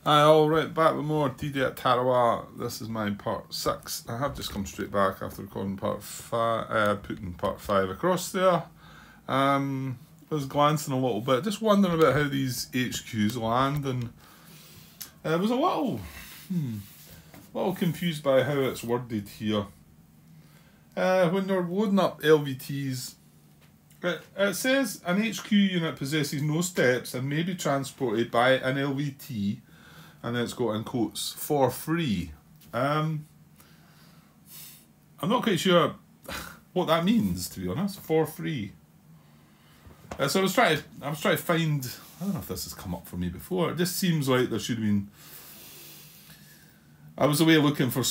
Hi all, right, back with more TD at Tarawa. This is my part 6. I have just come straight back after recording part 5, putting part 5 across there. I was glancing a little bit, just wondering about how these HQs land, and I was a little confused by how it's worded here. When you're loading up LVTs, it says an HQ unit possesses no steps and may be transported by an LVT, and then it's got in quotes, for free. I'm not quite sure what that means, to be honest, for free. So I was trying to find, I don't know if this has come up for me before, it just seems like there should have been, I was away looking for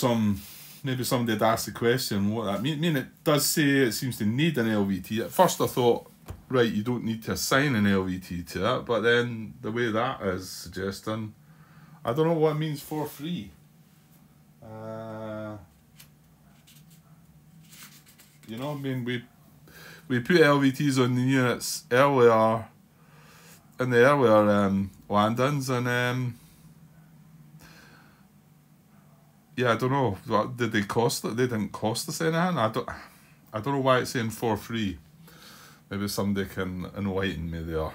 maybe somebody had asked the question what that means. I mean, it does say it seems to need an LVT. At first I thought, right, you don't need to assign an LVT to it, but then the way that is suggesting, I don't know what it means for free. You know, I mean, we put LVTs on the units earlier, in the earlier landings, and yeah, I don't know. Did they cost it? They didn't cost us anything. I don't know why it's saying for free. Maybe somebody can enlighten me there.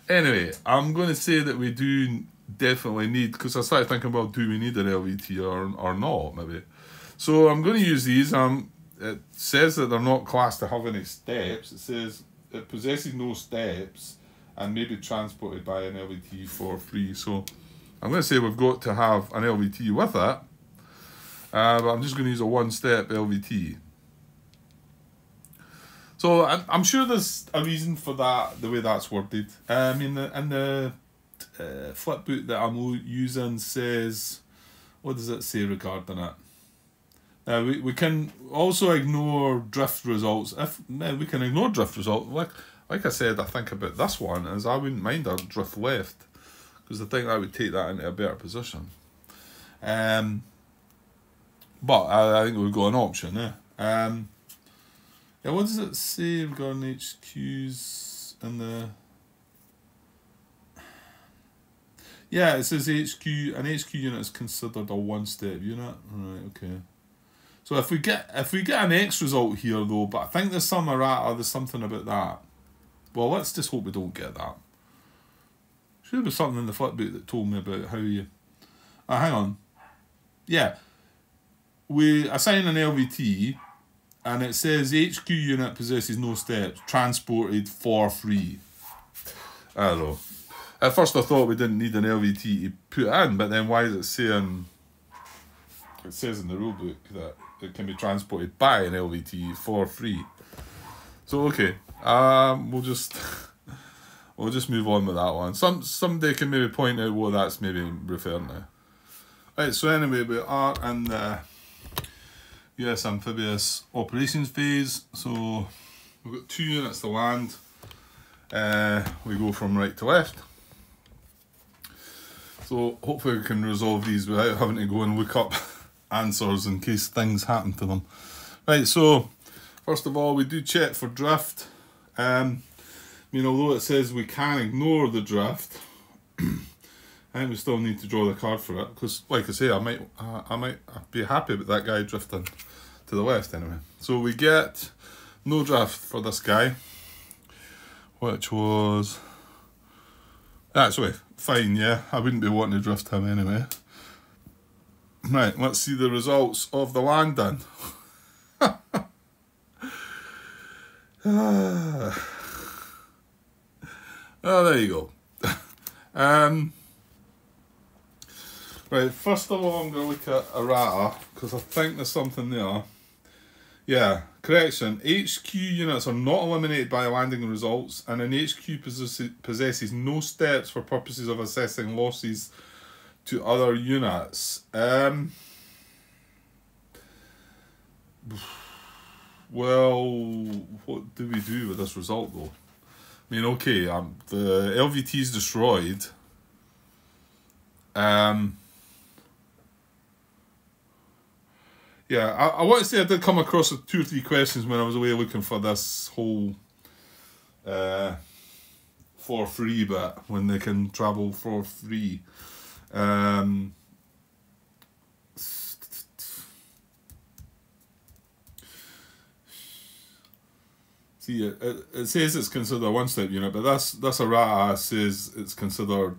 Anyway, I'm going to say that we do definitely need, because I started thinking, well, do we need an LVT or not, maybe. So I'm going to use these. It says that they're not classed to have any steps. It says it possesses no steps and may be transported by an LVT for free. So I'm going to say we've got to have an LVT with it, but I'm just going to use a one-step LVT. So I'm sure there's a reason for that, the way that's worded. I mean, in the flipbook that I'm using says, what does it say regarding it? We can also ignore drift results. We can ignore drift results, like I said, I think about this one is I wouldn't mind a drift left, because I think that would take that into a better position. But I think we've got an option, yeah, what does it say regarding HQs and the... Yeah, it says an HQ unit is considered a one-step unit. Right, okay. So if we get an X result here though, but I think there's some errata, there's something about that. Well, let's just hope we don't get that. Should be something in the flipbook that told me about how you... hang on. Yeah. We assign an LVT, and it says HQ unit possesses no steps, transported for free. I don't know. At first I thought we didn't need an LVT to put in, but then why is it saying... It says in the rulebook that it can be transported by an LVT for free. So okay, we'll just move on with that one. Somebody can maybe point out what that's maybe referring to. Right, so anyway, we are in the US amphibious operations phase. So we've got 2 units to land. We go from right to left. So hopefully we can resolve these without having to go and look up answers in case things happen to them. Right, so first of all, we do check for drift. I mean, although it says we can ignore the drift, I think we still need to draw the card for it, because like I say, I might be happy with that guy drifting to the left anyway. So we get no drift for this guy, which was... That's fine, yeah. I wouldn't be wanting to drift him anyway. Right, let's see the results of the landing. Oh, there you go. Right, first of all, I'm going to look at errata, because I think there's something there. Yeah, correction. HQ units are not eliminated by landing results, and an HQ possesses no steps for purposes of assessing losses to other units. Well, what do we do with this result though? I mean, okay, the LVT is destroyed. Yeah, I want to say I did come across with 2 or 3 questions when I was away looking for this whole for free bit, when they can travel for free. See, it says it's considered a one-step unit, but this errata says it's considered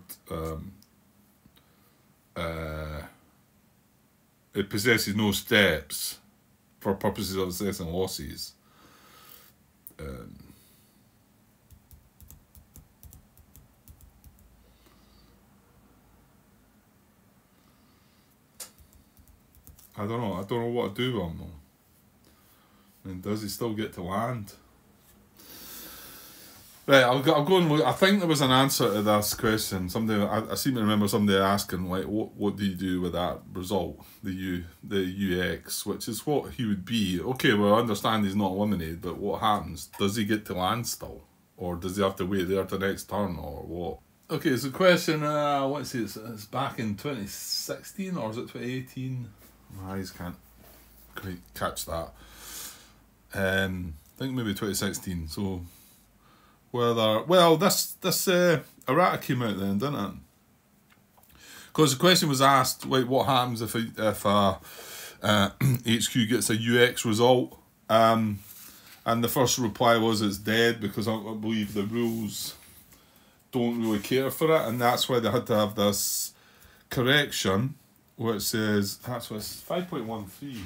it possesses no steps for purposes of assessing losses. I don't know what to do with him though. And does he still get to land? Right, I'll go and look. I think there was an answer to this question. I seem to remember somebody asking, like, what do you do with that result, the UX, which is what he would be. Okay, well, I understand he's not eliminated, but what happens? Does he get to land still? Or does he have to wait there to the next turn, or what? Okay, so the question, let's see, it's back in 2016, or is it 2018? My eyes can't quite catch that. I think maybe 2016, so... this errata came out then, didn't it? Because the question was asked, like, what happens if HQ gets a UX result? And the first reply was it's dead, because I believe the rules don't really care for it, and that's why they had to have this correction, which says that's what it's 5.13.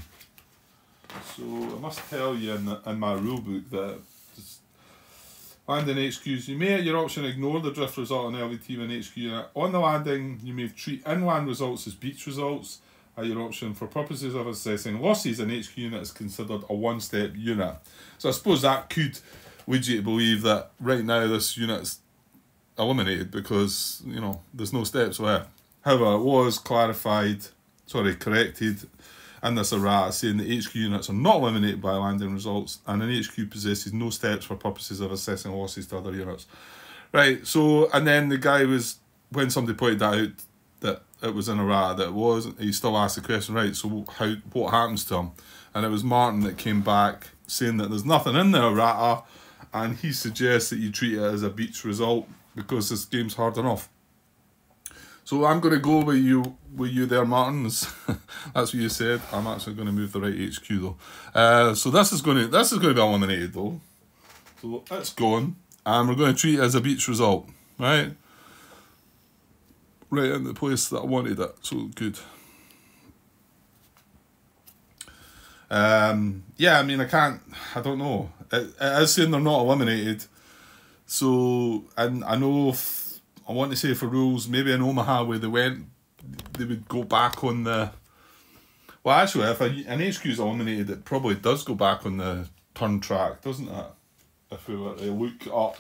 So I must tell you in my rule book that. Landing HQs, you may at your option ignore the drift result on LVT when HQ unit. On the landing, you may treat inland results as beach results at your option. For purposes of assessing losses, an HQ unit is considered a one-step unit. So I suppose that could lead you to believe that right now this unit is eliminated because, you know, there's no steps left. However, it was corrected in this errata, saying that HQ units are not eliminated by landing results, and an HQ possesses no steps for purposes of assessing losses to other units. Right, so, and then the guy was, when somebody pointed that out, that it was an errata, that it was, he still asked the question, right, so what happens to him? And it was Martin that came back saying that there's nothing in the errata, and he suggests that you treat it as a beach result because this game's hard enough. So I'm going to go with you there, Martin. That's what you said. I'm actually going to move the right HQ though. So this is going to be eliminated though. So it's gone, and we're going to treat it as a beach result, right? Right in the place that I wanted it. So good. Yeah, I mean, I don't know. It is saying they're not eliminated. So, and I know I want to say for rules, maybe in Omaha where they would go back on the... Well, actually, if an HQ is eliminated, it probably does go back on the turn track, doesn't it? If we were to look up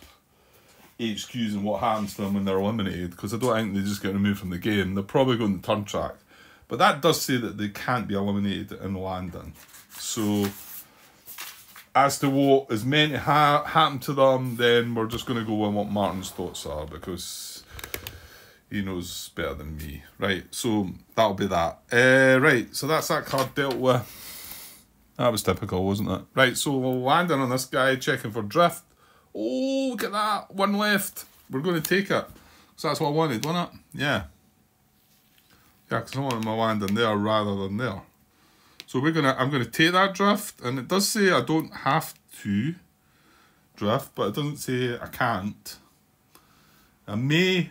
HQs and what happens to them when they're eliminated, because I don't think they just get removed from the game. They're probably going to turn track. But that does say that they can't be eliminated in landing. So, as to what is meant to happen to them, then we're just going to go with what Martin's thoughts are, because he knows better than me. Right, so that'll be that. Right, so that's that card dealt with. That was typical, wasn't it? Right, so we'll land in on this guy, checking for drift. Oh, look at that, one left. We're going to take it. So that's what I wanted, wasn't it? Yeah. Yeah, because I wanted my landing there rather than there. So I'm gonna take that drift, and it does say I don't have to drift, but it doesn't say I can't. I may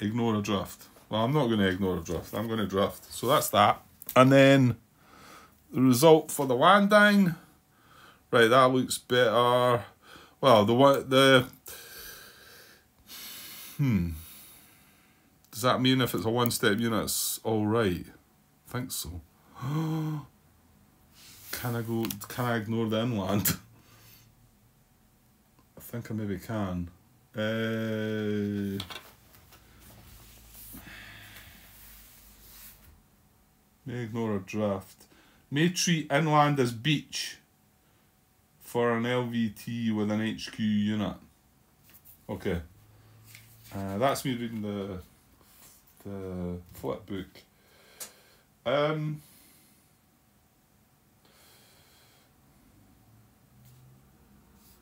ignore a drift. Well, I'm not going to ignore a drift. I'm going to drift. So that's that. And then the result for the landing. Right, that looks better. Well, does that mean if it's a one-step unit, it's all right? I think so. Can I ignore the inland? I think I maybe can. May ignore a draft. May treat inland as beach for an LVT with an HQ unit. Okay. That's me reading the flip book.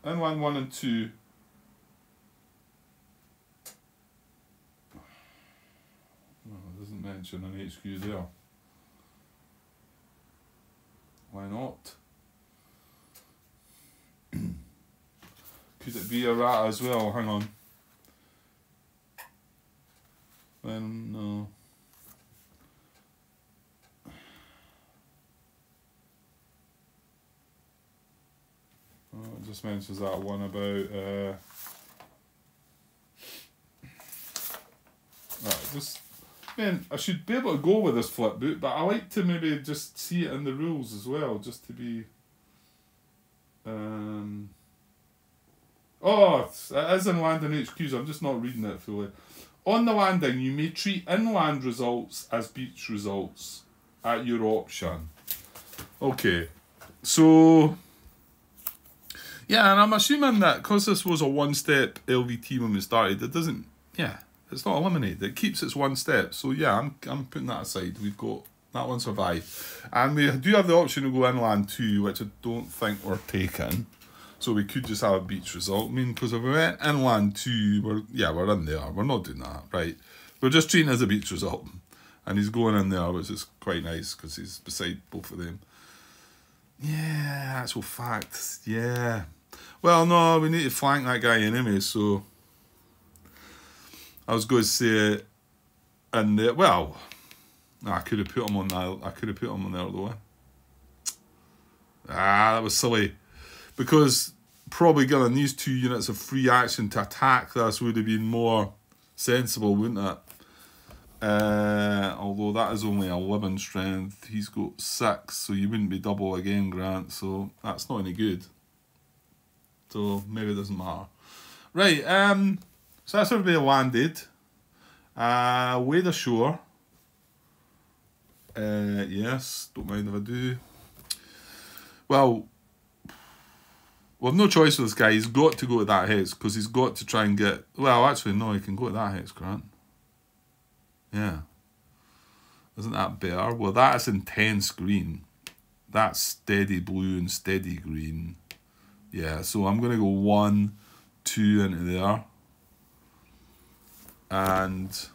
Inland 1 and 2. doesn't mention an HQ there. Why not? Could it be a rat as well? Hang on. No. Oh, it just mentions that one about right, just man, I should be able to go with this flip book, but I like to maybe just see it in the rules as well, just to be oh, it is in landing HQs, I'm just not reading it fully. On the landing, you may treat inland results as beach results at your option. Okay, so yeah, and I'm assuming that because this was a one-step LVT when we started, it doesn't, yeah, it's not eliminated. It keeps its one step. So yeah, I'm putting that aside. We've got that one survived. And we do have the option to go inland too, which I don't think we're taking. So we could just have a beach result. I mean, because if we went inland too, we're in there. We're not doing that, right? We're just treating it as a beach result. And he's going in there, which is quite nice because he's beside both of them. Yeah, actual fact. Yeah. Well, no, we need to flank that guy anyway, so I was going to say it in there. Well, I could have put him on that. I could have put him on there though. That was silly. Because probably getting these 2 units of free action to attack this would have been more sensible, wouldn't it? Although that is only 11 strength. He's got 6, so you wouldn't be double again, Grant. So that's not any good. So maybe it doesn't matter. Right, so that's everybody landed. Wade ashore. Yes, don't mind if I do. Well, we've no choice with this guy. He's got to go to that hex because he's got to try and get... Well, actually, no, he can go to that hex, Grant. Yeah. Isn't that better? Well, that's intense green. That's steady blue and steady green. Yeah, so I'm going to go 1, 2 into there. And...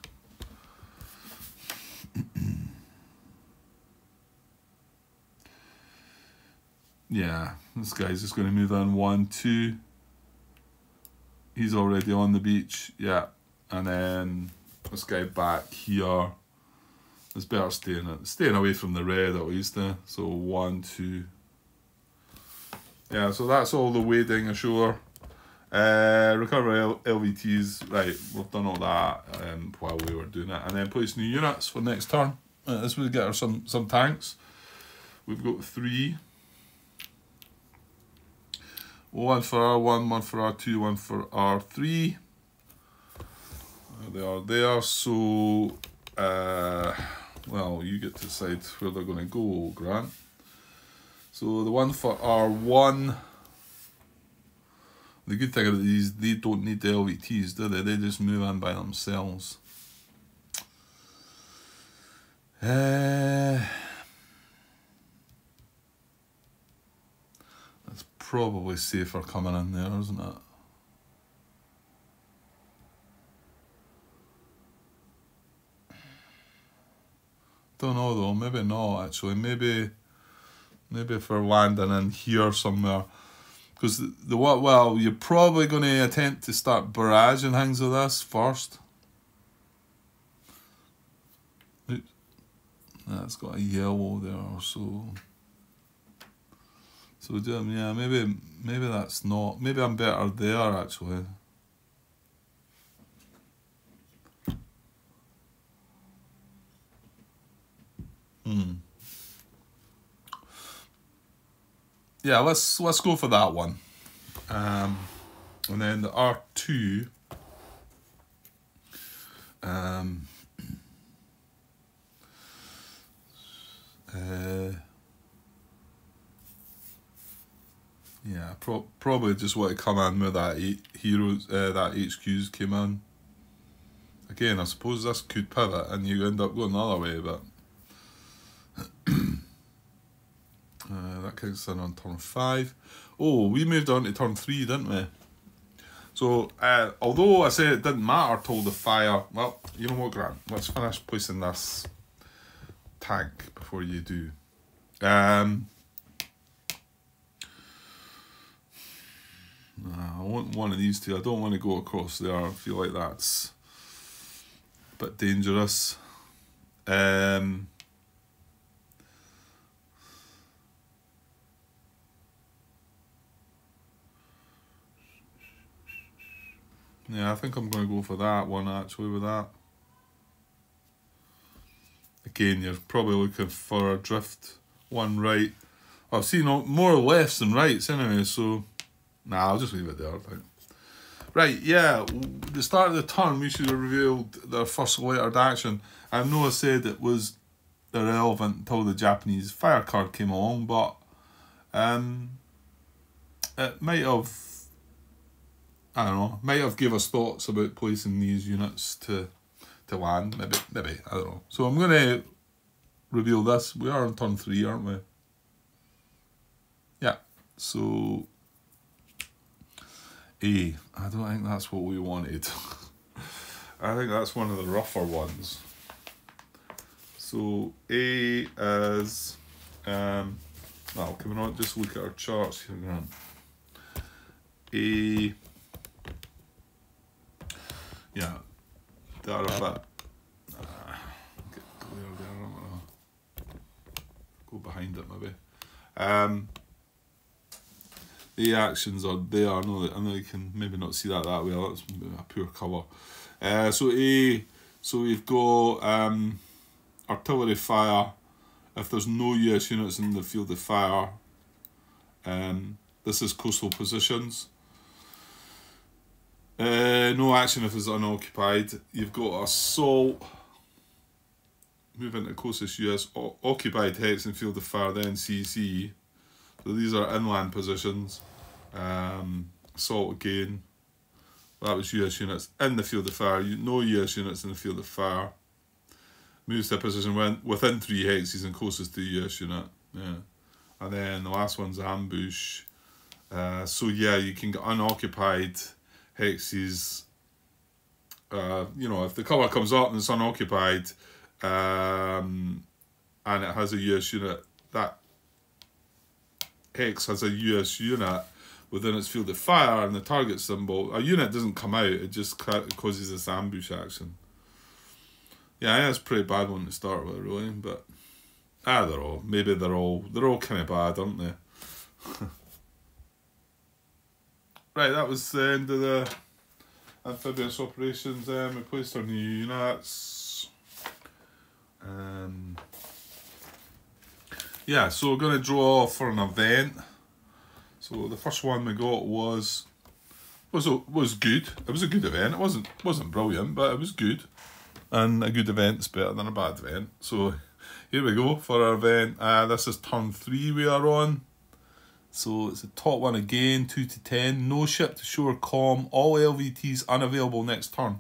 yeah, this guy's just going to move in 1, 2. He's already on the beach. Yeah. And then this guy back here. It's better staying away from the red at least. So 1, 2. Yeah, so that's all the wading ashore. Recover LVTs. Right, we've done all that while we were doing it. And then place new units for next turn. This would get her some tanks. We've got 3. 1 for R1, 1 for R2, 1 for R3. They are there, so well, you get to decide where they're going to go, Grant. So the 1 for R1, the good thing about these, they don't need the LVTs, do they? They just move in by themselves. That's probably safer coming in there, isn't it? Don't know though, maybe not actually. Maybe if we're landing in here somewhere. Because well, you're probably going to attempt to start barraging things with this first. That's got a yellow there, so yeah, maybe that's not. Maybe I'm better there actually. Yeah, let's go for that one. And then the R2. Yeah, probably just want to come in with that that HQs came in. Again, I suppose this could pivot and you end up going the other way, but that kicks in on turn 5. Oh, we moved on to turn 3, didn't we? So, although I said it didn't matter till the fire, well, you know what, Grant? Let's finish placing this tank before you do. I want one of these two. I don't want to go across there. I feel like that's a bit dangerous. Yeah, I think I'm going to go for that one actually with that. Again, you're probably looking for a drift one right. I've seen more lefts than rights anyway, so nah, I'll just leave it there, I think. Right, yeah, the start of the turn we should have revealed their first lettered action. I know I said it was irrelevant until the Japanese fire card came along, but it might have, I don't know, might have give us thoughts about placing these units to land, maybe, I don't know. So I'm going to reveal this. We are on turn 3, aren't we? Yeah, so A, I don't think that's what we wanted. I think that's one of the rougher ones. So A is, well, can we not just look at our charts here, Grant? A, yeah, they're a bit, get clear there, I'm gonna go behind it maybe. The actions are there. I know you can maybe not see that way. That's a poor cover. So A, so we've got artillery fire. If there's no US units in the field of fire, this is coastal positions. No action if it's unoccupied. You've got assault. Move into closest US occupied hex and field of fire, then CC. So these are inland positions. Assault again. That was US units in the field of fire. No US units in the field of fire. Moves to a position within 3 hexes and closest to the US unit. Yeah. And then the last one's ambush. So yeah, you can get unoccupied hexes. You know, if the colour comes up and it's unoccupied, and it has a US unit, that hex has a US unit within its field of fire and the target symbol, a unit doesn't come out, it just causes this ambush action. Yeah, I think that's a pretty bad one to start with, really, but they're all kind of bad, aren't they? Right, that was the end of the amphibious operations. We placed our new units. Yeah, so we're going to draw for an event. So the first one we got was good. It was a good event. It wasn't brilliant, but it was good. And a good event's better than a bad event. So here we go for our event. This is turn 3 we are on. So it's the top one again, 2 to 10. No ship to shore comm. All LVTs unavailable next turn.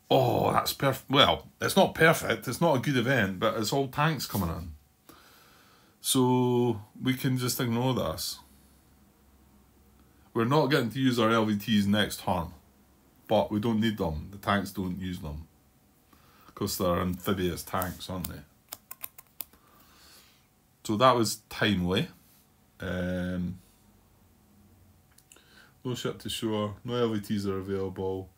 Oh, that's perfect. Well, it's not perfect. It's not a good event, but it's all tanks coming in. So we can just ignore this. We're not getting to use our LVTs next turn, but we don't need them. The tanks don't use them because they're amphibious tanks, aren't they? So that was timely. No ship to shore, no LVTs are available.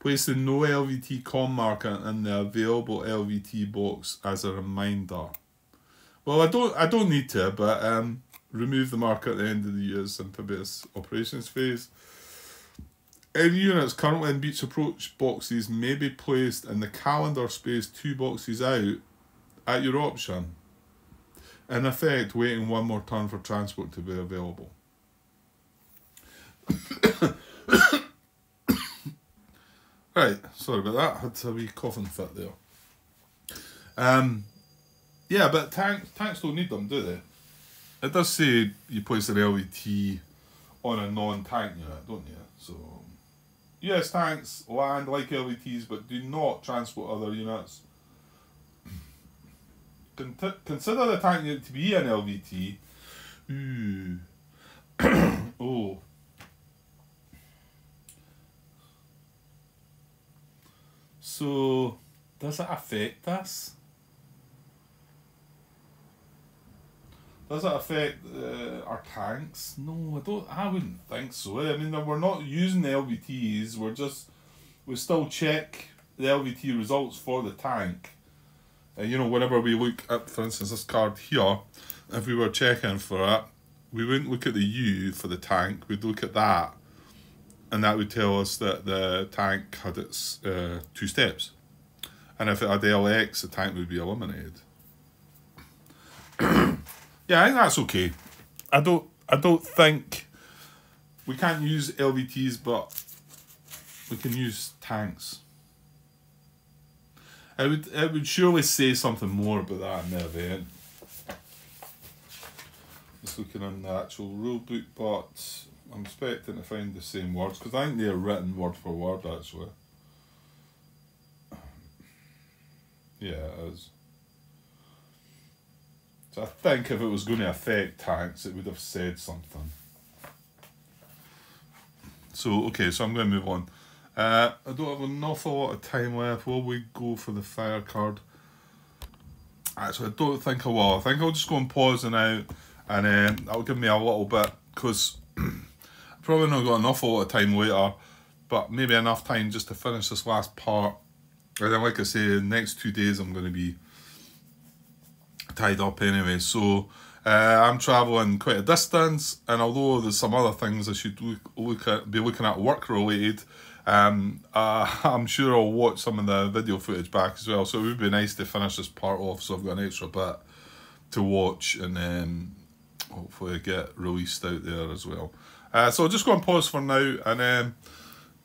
Place the no LVT comm marker in the available LVT box as a reminder. Well, I don't need to, but remove the marker at the end of the US amphibious operations phase. Any units currently in beach approach boxes may be placed in the calendar space 2 boxes out at your option. In effect, waiting one more turn for transport to be available. Right, sorry about that. Had a wee coughing fit there. Yeah, but tanks don't need them, do they? It does say you place an LVT on a non-tank unit, don't you? So, US tanks land like LVTs, but do not transport other units. Consider the tank unit to be an LVT. Ooh. Oh. So, does it affect us? Does it affect our tanks? No, I wouldn't think so. I mean, we're not using the LVTs. We still check the LVT results for the tank. You know, whenever we look at, for instance, this card here, if we were checking for it, we wouldn't look at the U for the tank. We'd look at that, and that would tell us that the tank had its 2 steps. And if it had LX, the tank would be eliminated. Yeah, I think that's okay. I don't think we can't use LVTs, but we can use tanks. It would surely say something more about that in the event. Just looking in the actual rule book, but I'm expecting to find the same words because I think they're written word for word actually. Yeah, it is. So I think if it was going to affect tanks, it would have said something. So, okay, so I'm going to move on. I don't have an awful lot of time left. Will we go for the fire card? Actually, I don't think I will. I think I'll just go and pause it out, and that'll give me a little bit, because I've probably not got an awful lot of time later, but maybe enough time just to finish this last part. And then, like I say, the next 2 days I'm going to be tied up anyway, so I'm travelling quite a distance, and although there's some other things I should be looking at work related, I'm sure I'll watch some of the video footage back as well, so it would be nice to finish this part off so I've got an extra bit to watch and hopefully get released out there as well. So I'll just go and pause for now, and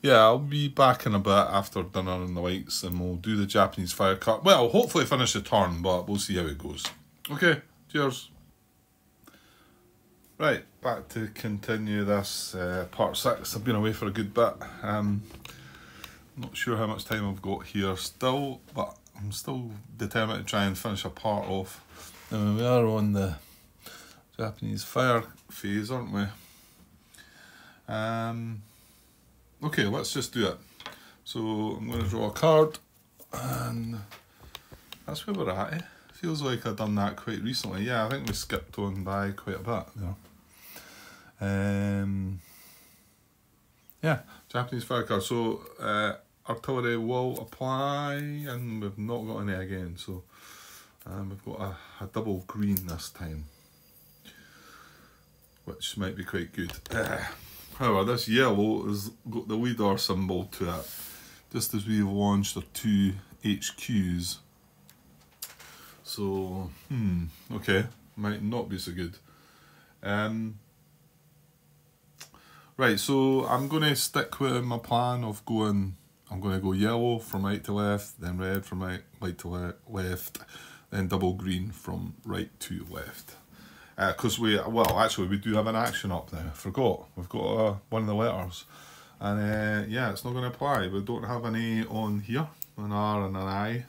yeah, I'll be back in a bit after dinner and the lights, and we'll do the Japanese fire cut. Well, hopefully finish the turn, but we'll see how it goes. Okay, cheers. Right, back to continue this part 6. I've been away for a good bit. Not sure how much time I've got here still, but I'm still determined to try and finish a part off. Now, we are on the Japanese fire phase, aren't we? Okay, let's just do it. So I'm going to draw a card, and that's where we're at. Feels like I've done that quite recently. Yeah, I think we skipped on by quite a bit. Yeah, Japanese fire card. So artillery will apply, and we've not got any again. So we've got a double green this time, which might be quite good. However, this yellow has got the leader symbol to it, just as we've launched our 2 HQs. So, okay, might not be so good. Right, so I'm going to stick with my plan of I'm going to go yellow from right to left, then red from right to left, then double green from right to left. Because we do have an action up now. I forgot. We've got one of the letters. And yeah, it's not going to apply. We don't have an A on here, an R and an I.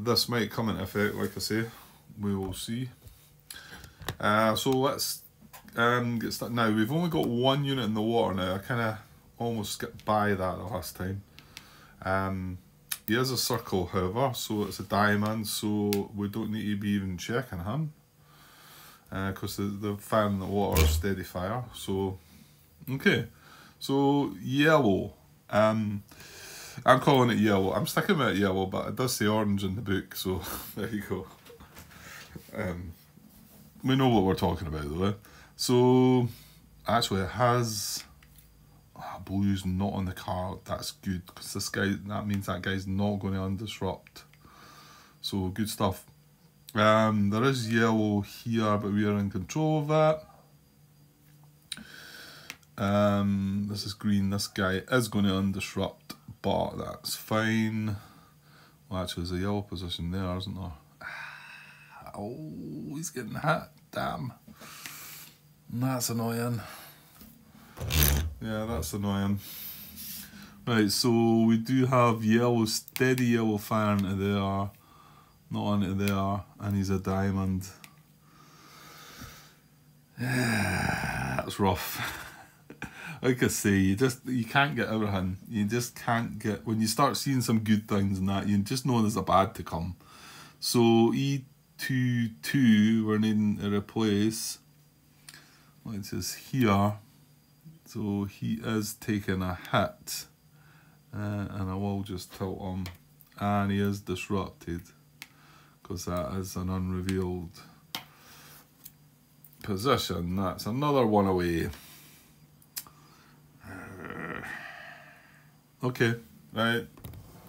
This might come into effect, like I say. We will see. So let's get started. Now, we've only got 1 unit in the water now. I kind of almost skipped by that the last time. He is a circle, however, so it's a diamond, so we don't need to be even checking him. Because the fire in the water is steady fire. So, okay. So, yellow. I'm calling it yellow. I'm sticking with it yellow, but it does say orange in the book, so there you go. We know what we're talking about, though. Eh? So, actually, it has... blue's not on the card. That's good, because that means that guy's not going to undisrupt. So, good stuff. There is yellow here, but we are in control of that. This is green. This guy is going to undisrupt, but that's fine. Well, actually, there's a yellow position there, isn't there? Oh, he's getting hit. Damn. That's annoying. Yeah, that's annoying. Right, so we do have yellow, steady yellow fire into there. Not into there, and he's a diamond. That's rough. like I say, you can't get everything. You just can't get, when you start seeing some good things and that, you just know there's a bad to come. So E2, we're needing to replace, which is here. So he is taking a hit, and I will just tilt him, and he is disrupted because that is an unrevealed position. That's another one away. Okay, right,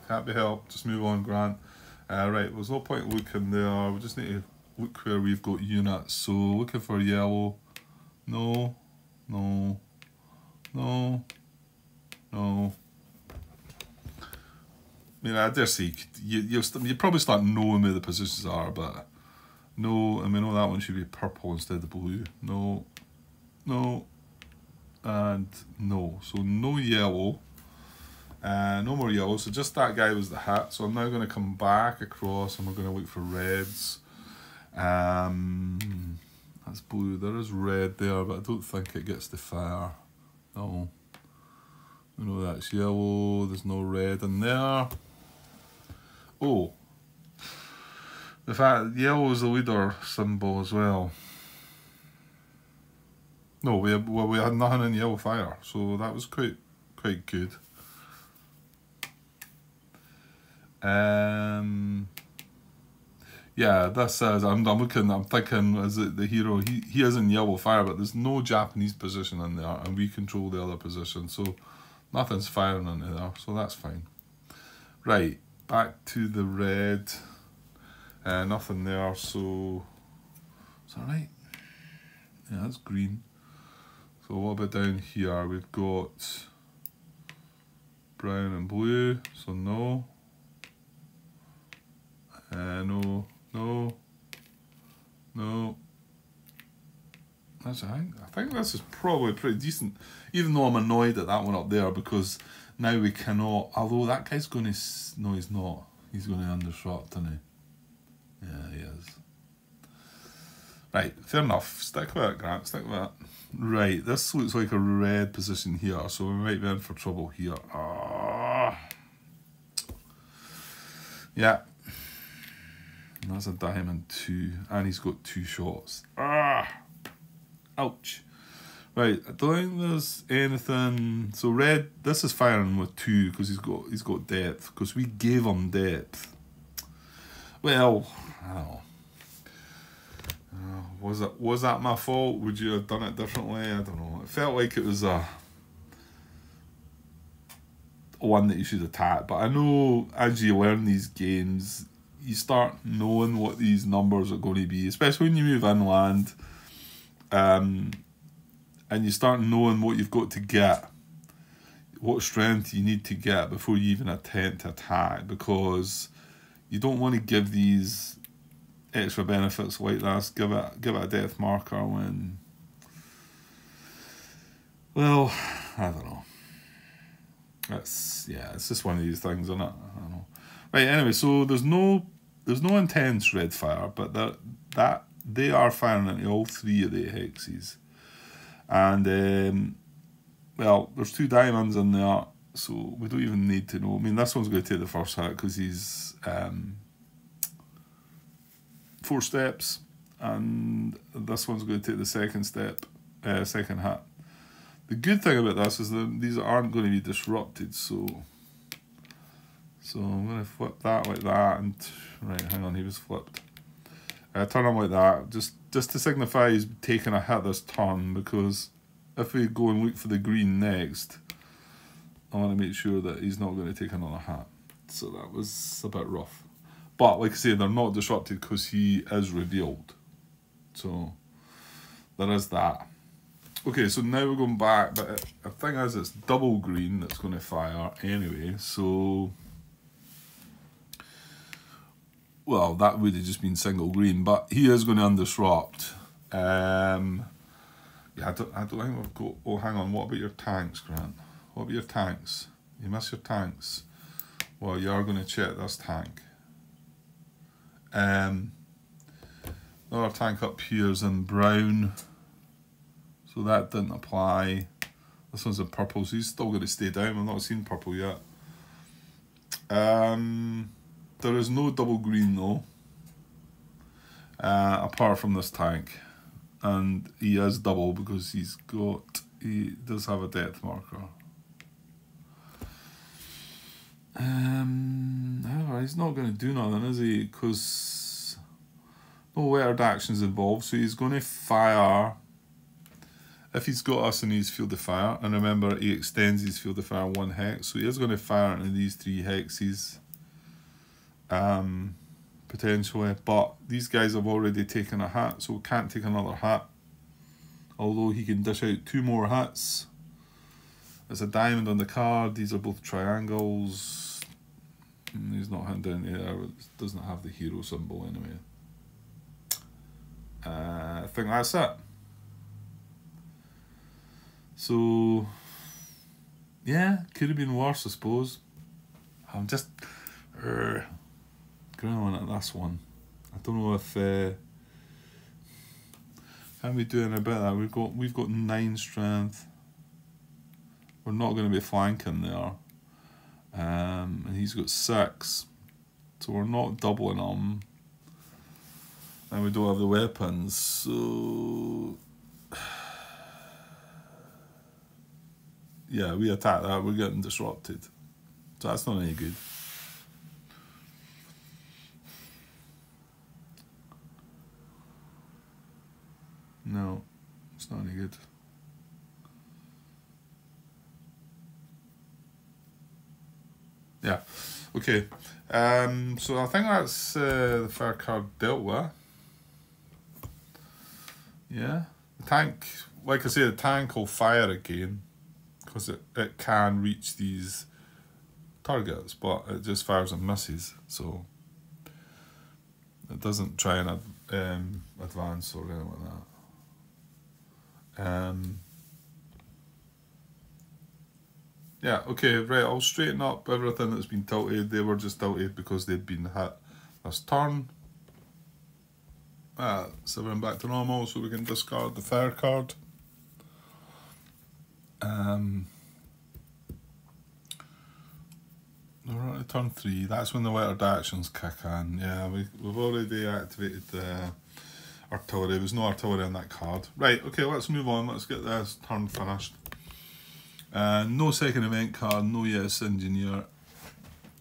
can't be helped, just move on, Grant. Right, there's no point looking there, we just need to look where we've got units. So looking for yellow, no, no, no, no. I mean, I dare say you probably start knowing where the positions are, but no, I mean, no, that one should be purple instead of blue. No, no, and no. So no yellow. No more yellow, so just that guy was the hit. So I'm now going to come back across and we're going to look for reds. That's blue, there is red there, but I don't think it gets the fire. No. We know that's yellow, there's no red in there. Oh. The fact that yellow is the leader symbol as well. No, we had nothing in yellow fire, so that was quite good. Yeah, this says I'm thinking, is it the hero? He is in yellow fire, but there's no Japanese position in there, and we control the other position, so nothing's firing into there, so that's fine. Right, back to the red. Nothing there, so is that right? Yeah, that's green. So what about down here? We've got brown and blue, so no. No, no, no. I think this is probably pretty decent, even though I'm annoyed at that one up there because now we cannot. Although that guy's going to, no, he's not. He's going to undershot, isn't he? Yeah, he is. Right, fair enough. Stick with it, Grant. Stick with it. Right, this looks like a red position here, so we might be in for trouble here. Yeah. That's a diamond 2, and he's got 2 shots. Ouch. Right, I don't think there's anything. So red, this is firing with 2 because he's got depth, because we gave him depth. Well, I don't know. Was that my fault? Would you have done it differently? I don't know. It felt like it was a one that you should attack, but I know as you learn these games, you start knowing what these numbers are going to be, especially when you move inland, and you start knowing what you've got to get, what strength you need to get before you even attempt to attack, because you don't want to give these extra benefits like this, give it a death marker when, well, I don't know. It's just one of these things, isn't it? I don't know. Right, anyway, so there's no intense red fire, but that they are firing into all 3 of the hexes. And well, there's 2 diamonds in there, so we don't even need to know. I mean, this one's going to take the first hit because he's 4 steps, and this one's going to take the second hit. The good thing about this is that these aren't going to be disrupted, so I'm going to flip that like that, and right, hang on, he was flipped. Turn him like that, just to signify he's taking a hit this turn, because if we go and look for the green next, I want to make sure that he's not going to take another hit. So that was a bit rough. But like I say, they're not disrupted because he is revealed. So there is that. Okay, so now we're going back, but the thing is, it's double green that's going to fire anyway, so, well, that would have just been single green, but he is going to undisrupt. Yeah, I don't think we've got, oh, hang on, what about your tanks, Grant? What about your tanks? You miss your tanks. Well, you are going to check this tank. Another tank up here is in brown. So that didn't apply. This one's in purple, so he's still going to stay down. I've not seen purple yet. There is no double green though, apart from this tank, and he is double because he does have a depth marker. However, he's not going to do nothing, is he? Because no lettered actions involved, so he's going to fire. If he's got us in his field of fire, and remember he extends his field of fire 1 hex, so he is going to fire into these 3 hexes, potentially. But these guys have already taken a hit, so can't take another hit. Although he can dish out 2 more hits. There's a diamond on the card. These are both triangles. He's not hitting down there. It doesn't have the hero symbol anyway. I think that's it. So, yeah, could have been worse, I suppose. I'm just going at this one. I don't know if can we do anything about that? We've got 9 strength. We're not going to be flanking there, and he's got 6, so we're not doubling him. And we don't have the weapons, so. Yeah, we attack that, we're getting disrupted. So that's not any good. No, it's not any good. Yeah, okay. So I think that's the fire card dealt with. Yeah, the tank, like I say, the tank will fire again. Because it can reach these targets, but it just fires and misses, so it doesn't try and advance or anything like that. Yeah, okay, right, I'll straighten up everything that's been tilted. They were just tilted because they'd been hit this turn. So we're back to normal, so we can discard the fire card. We're on to turn 3. That's when the lettered actions kick in. Yeah, we've already activated the artillery. There's no artillery on that card. Right, okay, let's move on. Let's get this turn finished. No second event card, no US engineer.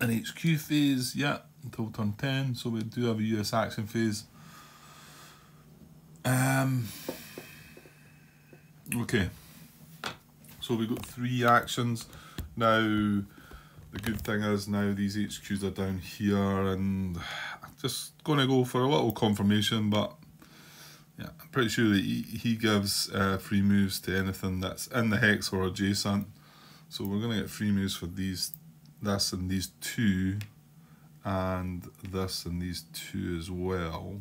An HQ phase, yeah, until turn 10. So we do have a US action phase. Okay. So we've got 3 actions. Now, the good thing is now these HQs are down here, and I'm just going to go for a little confirmation, but yeah, I'm pretty sure that he gives free moves to anything that's in the hex or adjacent. So we're going to get free moves for this and these 2, and this and these 2 as well.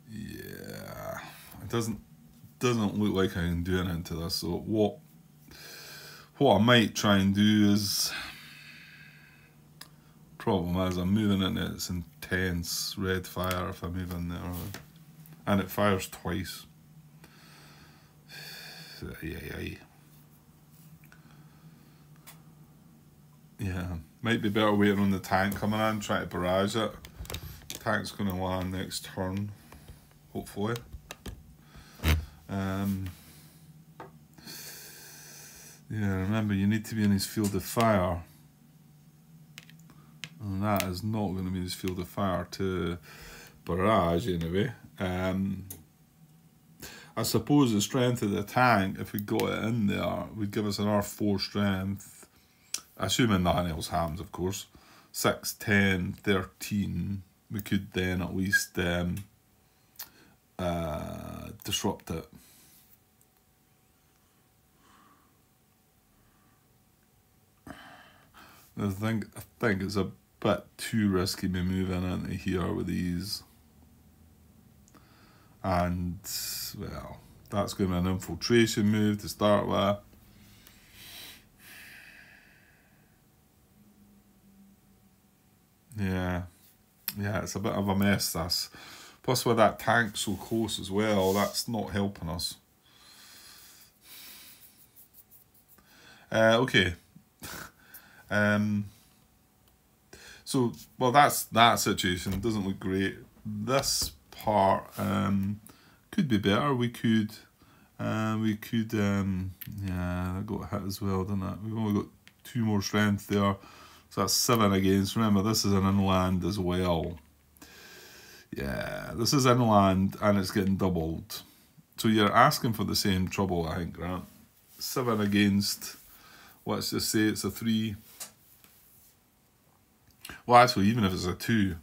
Yeah, it doesn't look like I can do anything to this. So what I might try and do is, problem is I'm moving into its intense red fire if I move in there, and it fires twice. Yeah, might be better waiting on the tank coming in, try to barrage it. Tank's going to land next turn, hopefully. Yeah, remember you need to be in his field of fire, and that is not going to be his field of fire to barrage anyway. I suppose the strength of the tank, if we got it in there, would give us an R4 strength, assuming nothing else happens, of course. 6, 10, 13. We could then at least disrupt it. I think it's a bit too risky me moving into here with these. And, well, that's going to be an infiltration move to start with. Yeah, it's a bit of a mess, this. Plus with that tank so close as well, that's not helping us. Okay. So, well, that's that situation. Doesn't look great. This part could be better. We could, yeah, that got hit as well, didn't it? We've only got 2 more strength there. So that's 7 against. Remember, this is an inland as well. Yeah, this is inland and it's getting doubled. So you're asking for the same trouble, I think, Grant. 7 against, let's just say it's a 3. Well, actually, even if it's a 2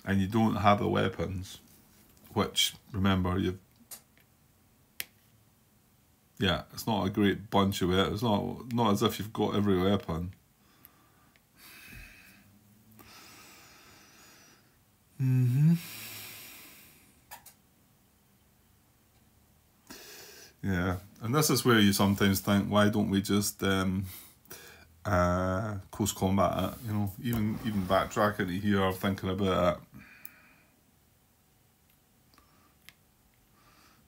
and you don't have the weapons, which, remember, yeah, it's not a great bunch of it. It's not as if you've got every weapon. Yeah, and this is where you sometimes think, why don't we just close combat it? You know, even backtracking to here, thinking about it.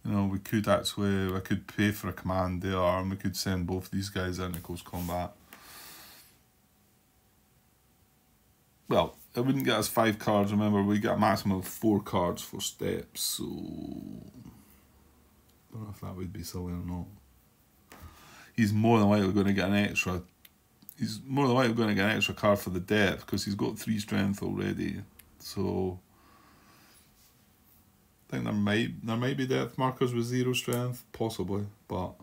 You know, we could actually, I could pay for a command there, and we could send both these guys into close combat. Well, it wouldn't get us 5 cards, remember, we get a maximum of 4 cards for steps, so I don't know if that would be silly or not. He's more than likely going to get an extra. He's more than likely going to get an extra card for the depth because he's got 3 strength already. So I think there might be depth markers with 0 strength, possibly, but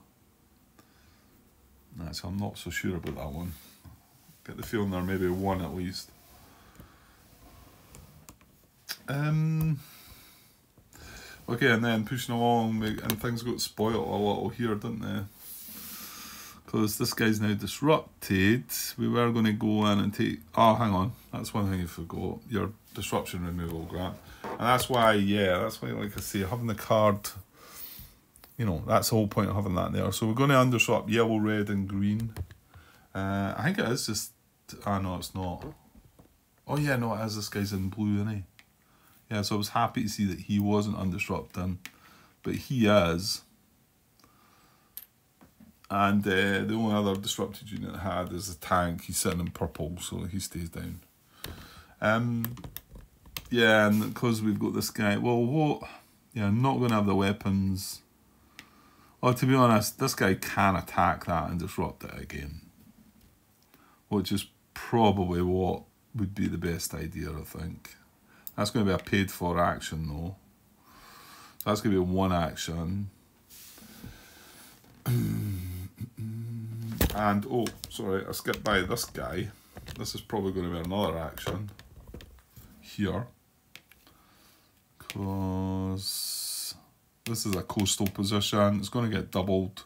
so I'm not so sure about that one. Get the feeling there may be 1 at least. Okay, and then pushing along, and things got spoiled a little here, didn't they? Because this guy's now disrupted. We were going to go in and take... Oh, hang on. That's one thing you forgot. Your disruption removal, Grant. And that's why, yeah, that's why, like I say, having the card... You know, that's the whole point of having that there. So we're going to undisrupt yellow, red, and green. I think it is just... Ah, no, it's not. Oh, yeah, no, it is. This guy's in blue, isn't he? Yeah, so I was happy to see that he wasn't undisrupting, but he is. And the only other disrupted unit I had is a tank. He's sitting in purple, so he stays down. Yeah, and because we've got this guy, well, what? Yeah, I'm not going to have the weapons. Well, to be honest, this guy can attack that and disrupt it again, which is probably what would be the best idea, I think. That's going to be a paid for action though. So that's going to be 1 action. And, oh, sorry, I skipped by this guy. This is probably going to be another action. Here. Because this is a coastal position. It's going to get doubled.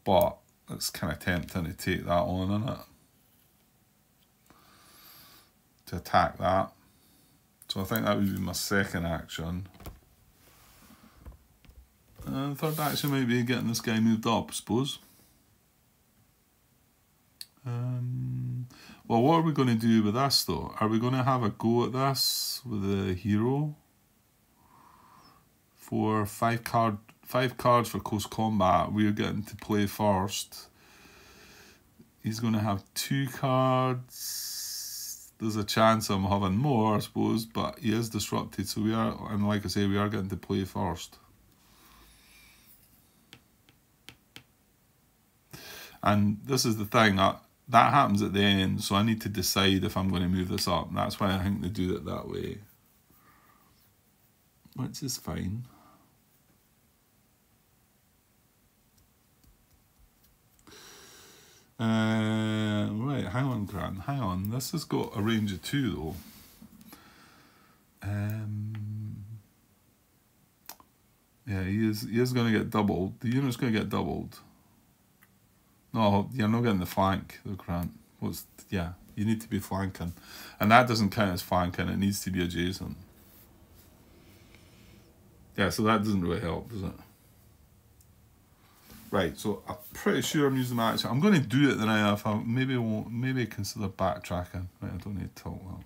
But it's kind of tempting to take that on, isn't it? To attack that. So I think that would be my 2nd action. And 3rd action might be getting this guy moved up, I suppose. Well, what are we going to do with this though? Are we going to have a go at this with the hero? For 5 cards for close combat, we're getting to play first. He's going to have 2 cards. There's a chance I'm having more, I suppose, but he is disrupted, so we are, and like I say, we are getting to play first. And this is the thing, that happens at the end, so I need to decide if I'm going to move this up. And that's why I think they do it that way. Which is fine. Right, hang on, Grant, hang on. This has got a range of 2 though. Yeah, he is going to get doubled. The unit's going to get doubled. No, you're not getting the flank though, Grant. Yeah, you need to be flanking. And that doesn't count as flanking, it needs to be adjacent. Yeah, so that doesn't really help, does it? Right, so I'm pretty sure I'm using my action. I'm going to do it then. Maybe consider backtracking. Right, I don't need to talk that.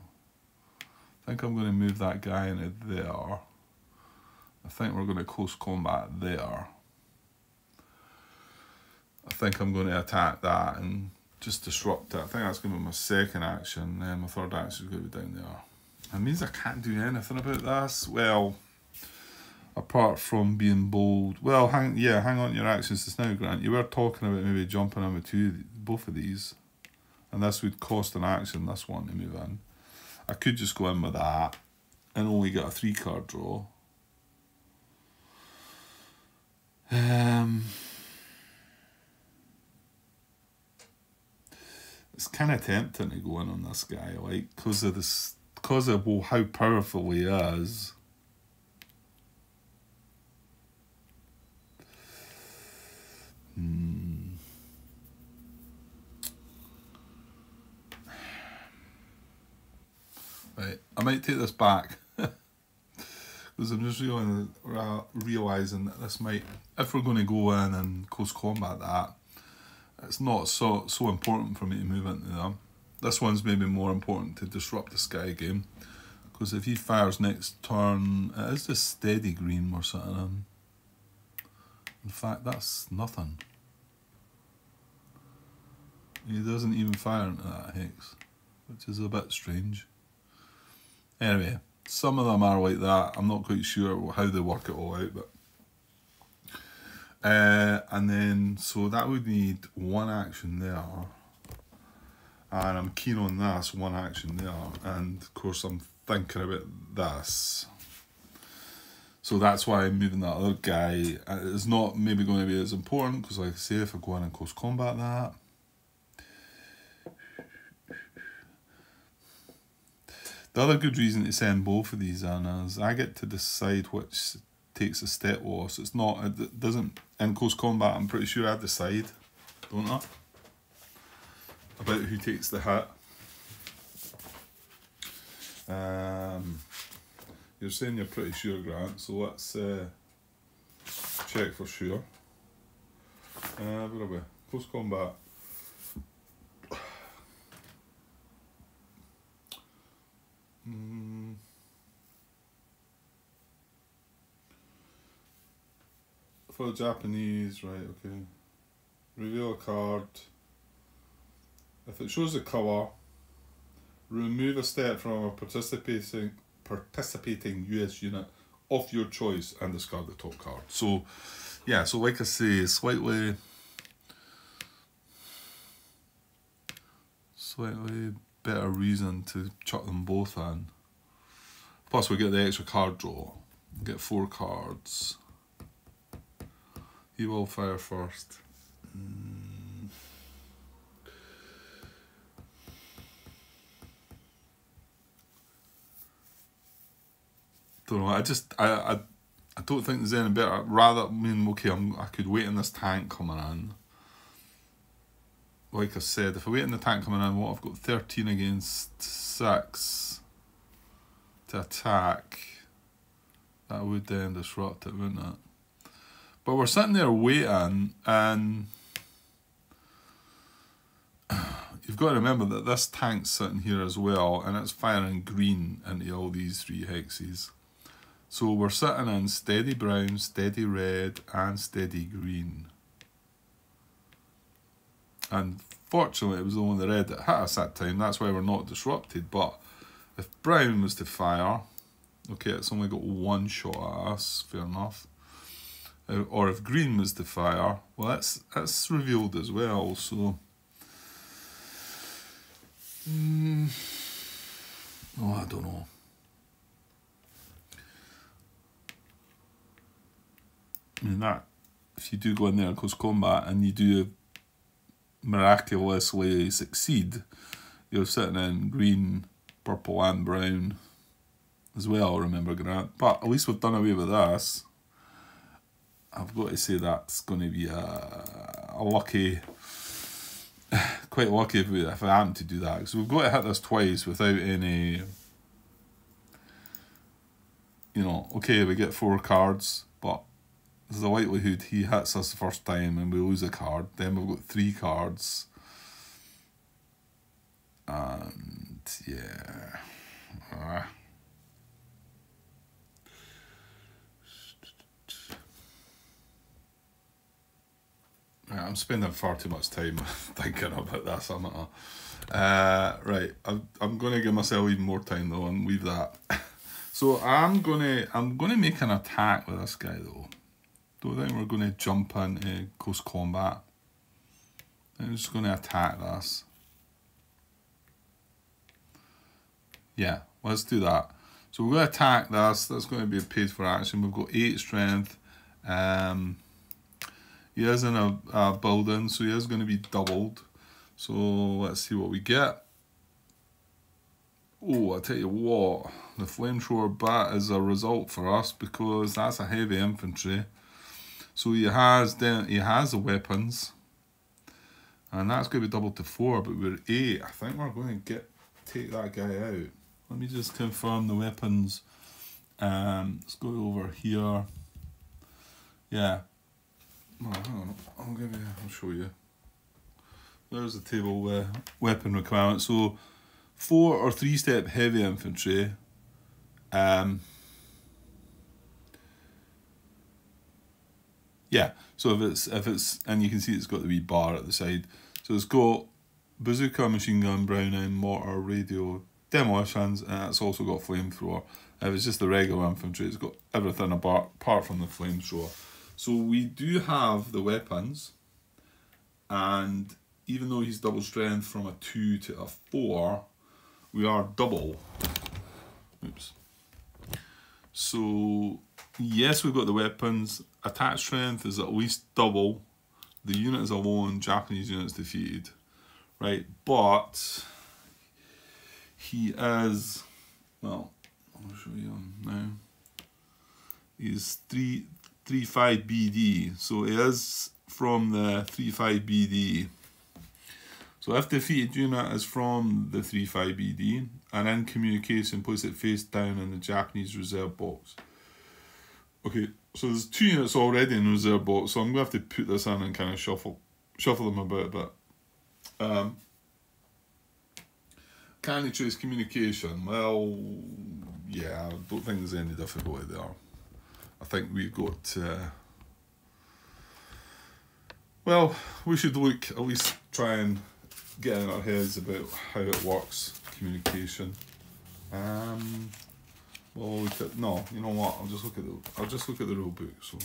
I think I'm going to move that guy into there. I think we're going to close combat there. I think I'm going to attack that and just disrupt it. I think that's going to be my second action. Then my third action is going to be down there. That means I can't do anything about this. Well, apart from being bold. Well, hang on to your actions just now, Grant. You were talking about maybe jumping in with both of these. And this would cost an action, this one, to move in. I could just go in with that and only get a 3-card draw. It's kind of tempting to go in on this guy, like, because of how powerful he is. Right, I might take this back because I'm just realising that this might, if we're going to go in and close combat that, it's not so important for me to move into them. This one's maybe more important to disrupt the sky game, because if he fires next turn, it is just steady green we're sitting in. In fact, that's nothing. He doesn't even fire into that hex, which is a bit strange. Anyway, some of them are like that. I'm not quite sure how they work it all out, but and then so that would need one action there, and I'm keen on this one action there, and of course I'm thinking about this. So that's why I'm moving that other guy. It's not maybe going to be as important because, like I say, if I go in and close combat that. The other good reason to send both of these in is I get to decide which takes a step loss. It's not, it doesn't, in close combat I'm pretty sure I decide, don't I? About who takes the hit. You're saying you're pretty sure, Grant, so let's check for sure. Where are we? Close combat. For the Japanese, right, okay. Reveal a card. If it shows the colour, remove a step from a participating US unit of your choice and discard the top card. So, yeah, so like I say, slightly better reason to chuck them both in. Plus we get the extra card draw. We get 4 cards. He will fire first. Don't know. I don't think there's any better. Rather, I mean, okay, I could wait in this tank coming in. Like I said, if I wait in the tank coming in, what I've got 13 against 6 to attack. That would then disrupt it, wouldn't it? But we're sitting there waiting, and you've got to remember that this tank's sitting here as well, and it's firing green into all these 3 hexes. So we're sitting in steady brown, steady red, and steady green. And fortunately, it was only the red that hit us that time. That's why we're not disrupted. But if brown was to fire, okay, it's only got 1 shot at us, fair enough. Or if green was to fire, well, that's revealed as well. So, oh, I don't know. I mean, that if you do go in there and close combat and you do miraculously succeed, you're sitting in green, purple, and brown as well. Remember, Grant. But at least we've done away with this. I've got to say that's going to be a lucky, quite lucky if I am to do that, because we've got to hit this twice without any, you know, okay, we get 4 cards, but there's a likelihood he hits us the first time and we lose a card. Then we've got 3 cards, and yeah, I'm spending far too much time thinking about this, I'm not. Right, I'm gonna give myself even more time though and leave that. So I'm gonna make an attack with this guy though. Don't think we're gonna jump into close combat. I'm just gonna attack this. Yeah, let's do that. So we're gonna attack this. That's going to be a paid for action. We've got 8 strength. He is in a building, so he is going to be doubled. So let's see what we get. Oh, I tell you what, the flamethrower bat is a result for us because that's a heavy infantry. So he has the weapons, and that's going to be doubled to 4. But we're 8. I think we're going to take that guy out. Let me just confirm the weapons. Let's go over here. Yeah. Oh, hang on. I'll show you. There's the table with weapon requirements. So 4 or 3-step heavy infantry. Yeah. So if it's and you can see it's got the wee bar at the side. So it's got bazooka, machine gun, Browning, mortar, radio, demolitions, and it's also got flamethrower. If it's just the regular infantry, it's got everything apart from the flamethrower. So we do have the weapons, and even though he's double strength from a 2 to a 4, we are double. Oops. So yes, we've got the weapons. Attack strength is at least double. The unit is alone, Japanese units defeated. Right, but he is, well, I'll show you him now. He's 3-5 BD, so he is from the 3-5 BD. So if defeated unit is from the 3-5 BD, and in communication, place it face down in the Japanese reserve box. Okay, so there's 2 units already in the reserve box, so I'm going to have to put this in and kind of shuffle them about a bit. Can you trace communication? Well, yeah, I don't think there's any difficulty there. I think we've got, well, we should look, at least try and get in our heads about how it works, communication. Well, no, you know what? I'll just look at the rule book. So,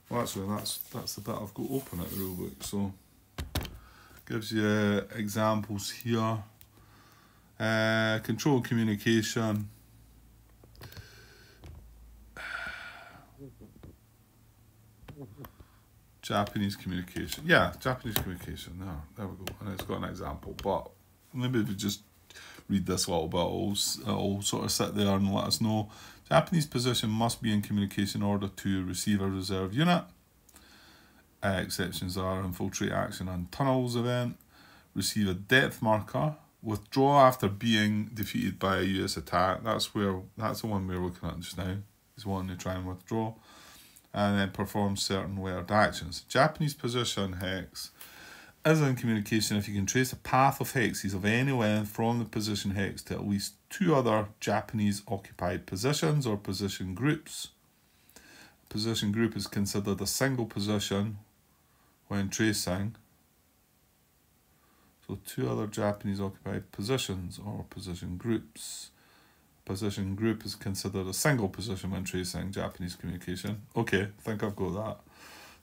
well, actually, that's the bit I've got open at the rule book. So, gives you examples here. Control communication. Japanese communication. Yeah, Japanese communication. There we go. And it's got an example. But maybe we just read this a little bit. It'll sort of sit there and let us know. Japanese position must be in communication in order to receive a reserve unit. Exceptions are infiltrate action and tunnels event. Receive a depth marker. Withdraw after being defeated by a US attack. That's the one we're looking at just now. He's wanting to try and withdraw. And then perform certain weird actions. Japanese position hex is in communication if you can trace a path of hexes of any length from the position hex to at least 2 other Japanese occupied positions or position groups. A position group is considered a single position when tracing. So 2 other Japanese occupied positions or position groups. Position group is considered a single position when tracing Japanese communication. Okay, I think I've got that.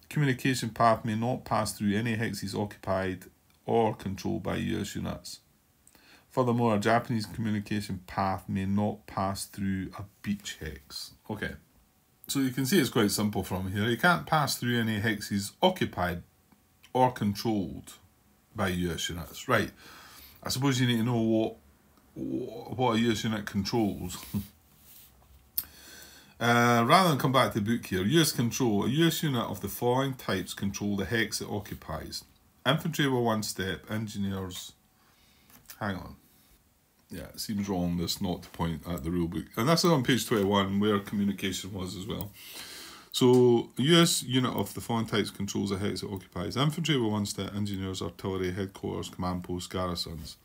Communication path may not pass through any hexes occupied or controlled by US units. Furthermore, a Japanese communication path may not pass through a beach hex. Okay, so you can see it's quite simple from here. You can't pass through any hexes occupied or controlled by US units. Right, I suppose you need to know what a US unit controls. Rather than come back to the book here, US control. A US unit of the following types control the hex it occupies. Infantry were 1 step, engineers... Hang on. Yeah, it seems wrong this not to point at the rule book. And that's on page 21 where communication was as well. So, a US unit of the following types controls the hex it occupies. Infantry were 1 step, engineers, artillery, headquarters, command posts, garrisons.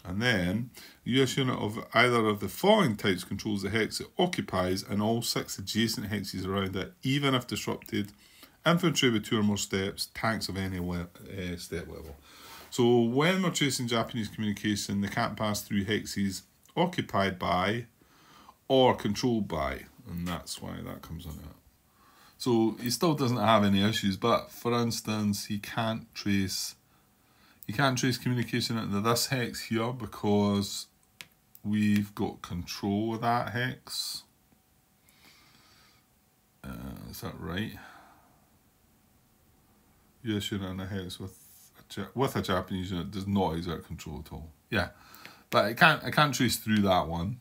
And then, a US unit of either of the following types controls the hex it occupies and all 6 adjacent hexes around it, even if disrupted Infantry with 2 or more steps, tanks of any step level. So when we're chasing Japanese communication, they can't pass through hexes occupied by or controlled by, and that's why that comes on it. So he still doesn't have any issues, but for instance, he can't trace communication into this hex here because we've got control of that hex. Is that right? Yes, you're in a hex with a Japanese unit does not exert control at all. Yeah, but I can't trace through that one.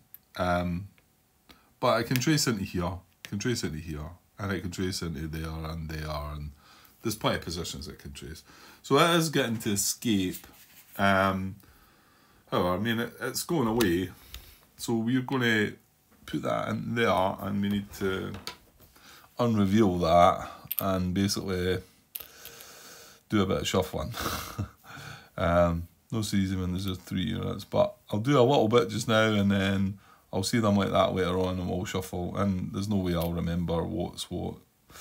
But I can trace into here. Can trace into here, and I can trace into there and there, and there's plenty of positions it can trace. So it is getting to escape. However, I mean it's going away. So we're going to put that in there, and we need to unreveal that and basically do a bit of shuffling. No so easy when there's just 3 units, but I'll do a little bit just now, and then I'll see them like that later on, and we'll shuffle. And there's no way I'll remember what's what. I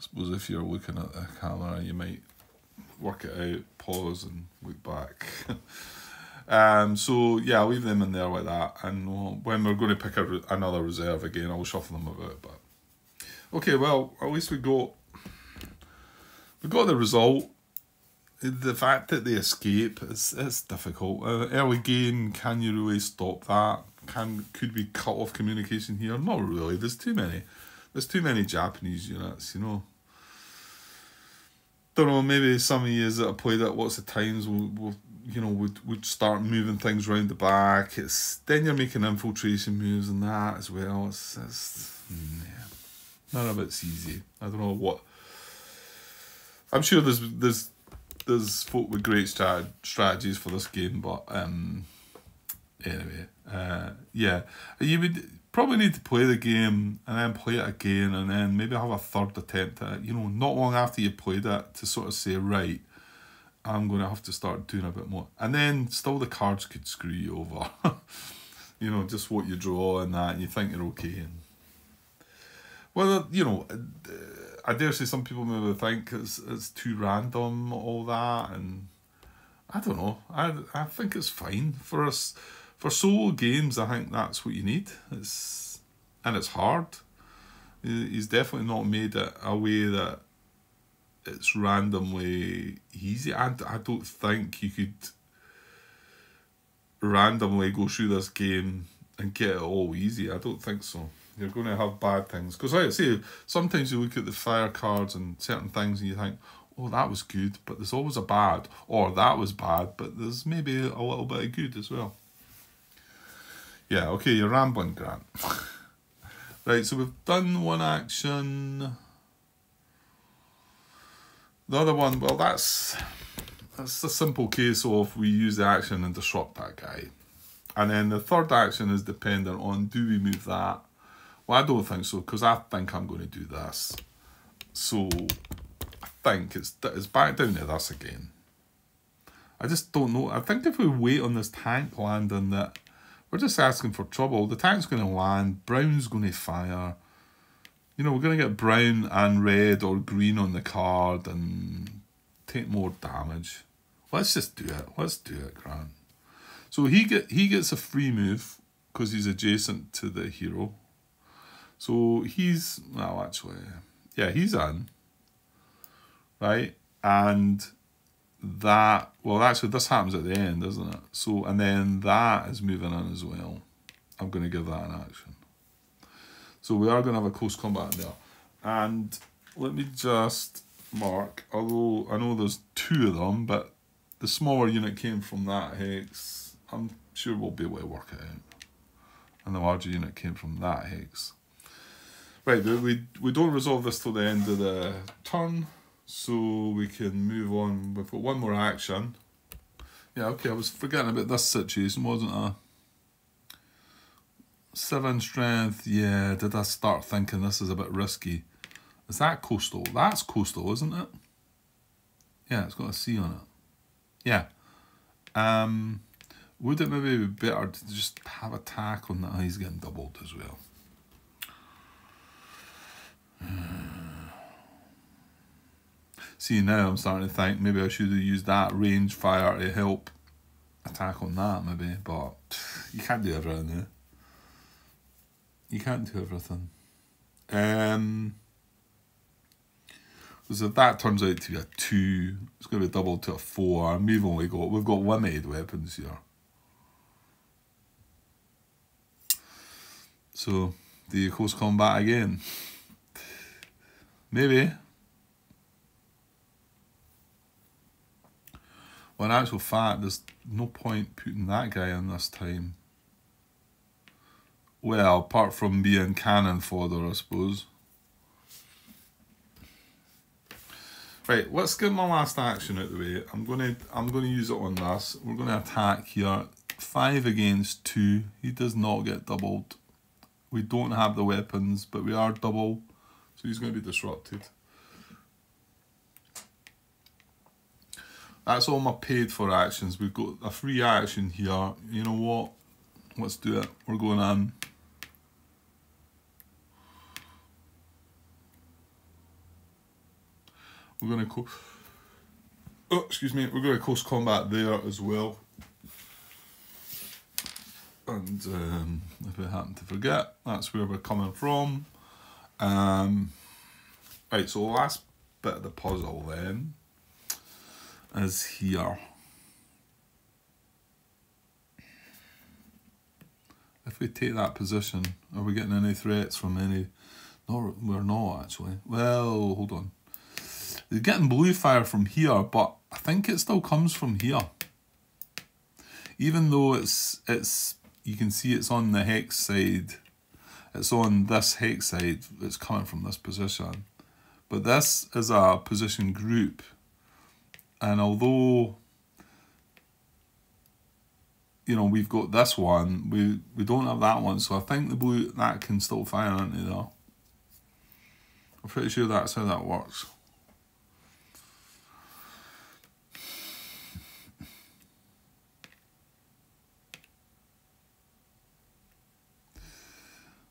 suppose if you're looking at the camera, you might work it out, pause, and look back. So yeah, I'll leave them in there like that, and when we're going to pick another reserve again, I'll shuffle them about. But okay, well, at least we got the result. The fact that they escape is difficult. Early game, can you really stop that? Could we cut off communication here? Not really. There's too many Japanese units, you know. Don't know, maybe some of you that have played it lots of times would start moving things around the back. Then you're making infiltration moves and that as well. Yeah, none of it's easy. I don't know what. I'm sure there's folk with great strategies for this game, but anyway, yeah, you would probably need to play the game and then play it again, and then maybe have a third attempt at it, you know, not long after you played it, to sort of say, right, I'm going to have to start doing a bit more. And then still the cards could screw you over. You know, just what you draw and that, and you think you're okay. And well, you know, I dare say some people maybe think it's too random, all that, and I don't know. I think it's fine for us. For solo games, I think that's what you need. It's hard. He's definitely not made it a way that it's randomly easy. I don't think you could randomly go through this game and get it all easy. I don't think so. You're going to have bad things. Because like I say, sometimes you look at the fire cards and certain things and you think, oh, that was good, but there's always a bad. Or that was bad, but there's maybe a little bit of good as well. Yeah, okay, you're rambling, Grant. Right, so we've done one action. The other one, well, that's a simple case of we use the action and disrupt that guy. And then the third action is dependent on, do we move that? Well, I don't think so, because I think I'm going to do this. So I think it's back down to this again. I just don't know. I think if we wait on this tank landing, that we're just asking for trouble. The tank's going to land, brown's going to fire. You know, we're going to get brown and red or green on the card and take more damage. Let's just do it. Let's do it, Grant. So he gets a free move because he's adjacent to the hero. So he's, well, actually, yeah, he's in, right? And that, well, actually, this happens at the end, isn't it? So, and then that is moving in as well. I'm going to give that an action. So we are going to have a close combat in there. And let me just mark, although I know there's 2 of them, but the smaller unit came from that hex. I'm sure we'll be able to work it out. And the larger unit came from that hex. Right, we don't resolve this till the end of the turn, so we can move on. We've got one more action. Yeah, okay, I was forgetting about this situation, wasn't I? 7 strength, yeah, did I start thinking this is a bit risky? Is that coastal? That's coastal, isn't it? Yeah, it's got a C on it. Yeah. Would it maybe be better to just have attack on that? Oh, he's getting doubled as well. See, now I'm starting to think maybe I should have used that range fire to help attack on that, maybe. But you can't do everything, eh? You can't do everything. Because if that turns out to be a 2, it's going to be doubled to a 4, and we've got limited weapons here. So, do you close combat again? Maybe. Well, in actual fact, there's no point putting that guy in this time. Well, apart from being cannon fodder, I suppose. Right, let's get my last action out of the way. I'm gonna use it on this. We're gonna attack here. 5 against 2. He does not get doubled. We don't have the weapons, but we are double, so he's going to be disrupted. That's all my paid for actions. We've got a free action here. You know what? Let's do it. We're going on. We're going to we're going to close combat there as well. And if we happen to forget, that's where we're coming from. Right, so the last bit of the puzzle then is here. If we take that position, are we getting any threats from any? No, we're not actually. Well, hold on. They're getting blue fire from here, but I think it still comes from here. Even though it's you can see it's on the hex side. It's on this hex side. It's coming from this position. But this is a position group. And although, you know, we've got this one, we don't have that one. So I think the blue, that can still fire into there. I'm pretty sure that's how that works.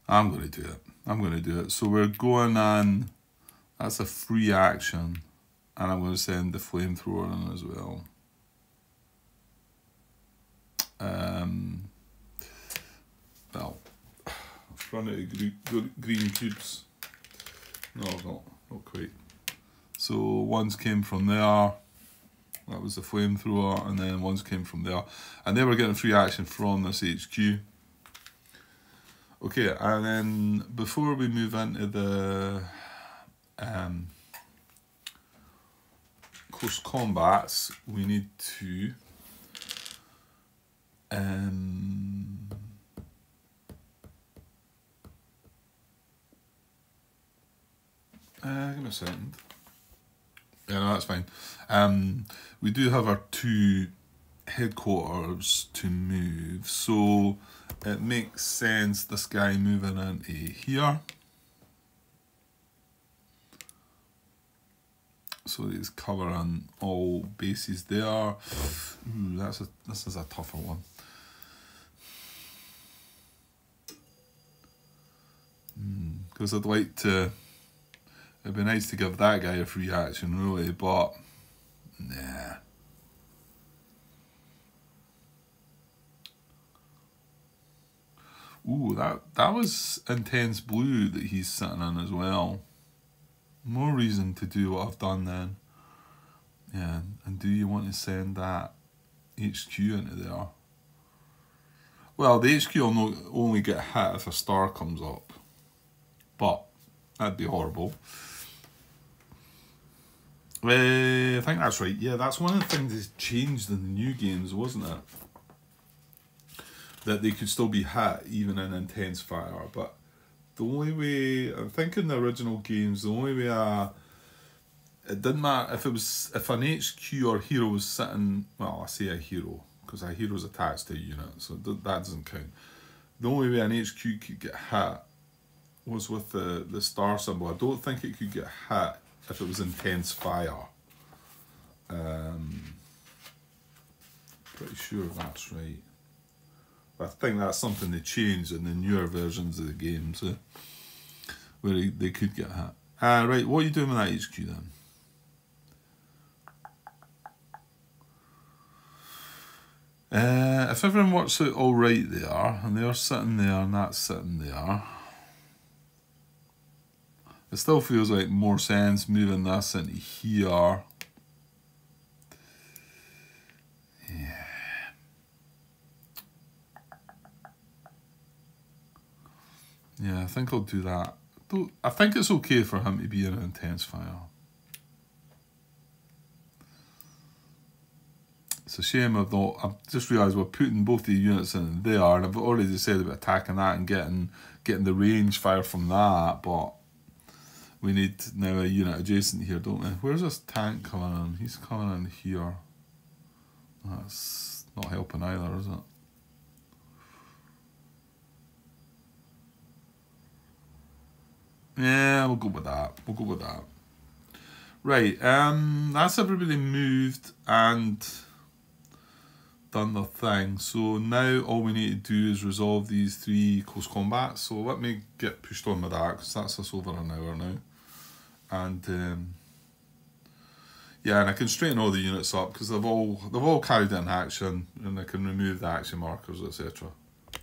I'm going to do it. I'm going to do it. So we're going on, that's a free action. And I'm going to send the flamethrower in as well. Well, I've run out of green cubes. No, not quite. So ones came from there. That was the flamethrower. And then ones came from there. And they were getting free action from this HQ. Okay, and then before we move into the close combats, we need to give me a second. Yeah, no, that's fine. We do have our 2 headquarters to move, so it makes sense this guy moving into here. So he's covering all bases there. Ooh, this is a tougher one. Because I'd like to, it'd be nice to give that guy a free action really, but nah. Ooh, that was intense blue that he's sitting in as well. More reason to do what I've done then. Yeah, and do you want to send that HQ into there? Well, the HQ will only get hit if a star comes up. But that'd be horrible. I think that's right. Yeah, that's one of the things that's changed in the new games, wasn't it? That they could still be hit even in intense fire, but the only way, I think in the original games, the only way it didn't matter if an HQ or hero was sitting, well, I say a hero because a hero's attached to a unit, so that doesn't count. The only way an HQ could get hit was with the star symbol. I don't think it could get hit if it was intense fire. Pretty sure that's right. I think that's something they changed in the newer versions of the games, where they could get hit. Right, what are you doing with that HQ then? If everyone works out all right there, and they're sitting there and that's sitting there, it still feels like more sense moving this into here. Yeah. Yeah, I think I'll do that. I think it's okay for him to be an intensifier. It's a shame I've just realised we're putting both the units in there, and I've already said about attacking that and getting the range fire from that, but we need now a unit adjacent here, don't we? Where's this tank coming in? He's coming in here. That's not helping either, is it? Yeah, we'll go with that. We'll go with that. Right, that's everybody moved and done their thing. So now all we need to do is resolve these 3 close combats. So let me get pushed on with that, because that's us over an hour now. And yeah, and I can straighten all the units up because they've all carried in action, and I can remove the action markers, etc.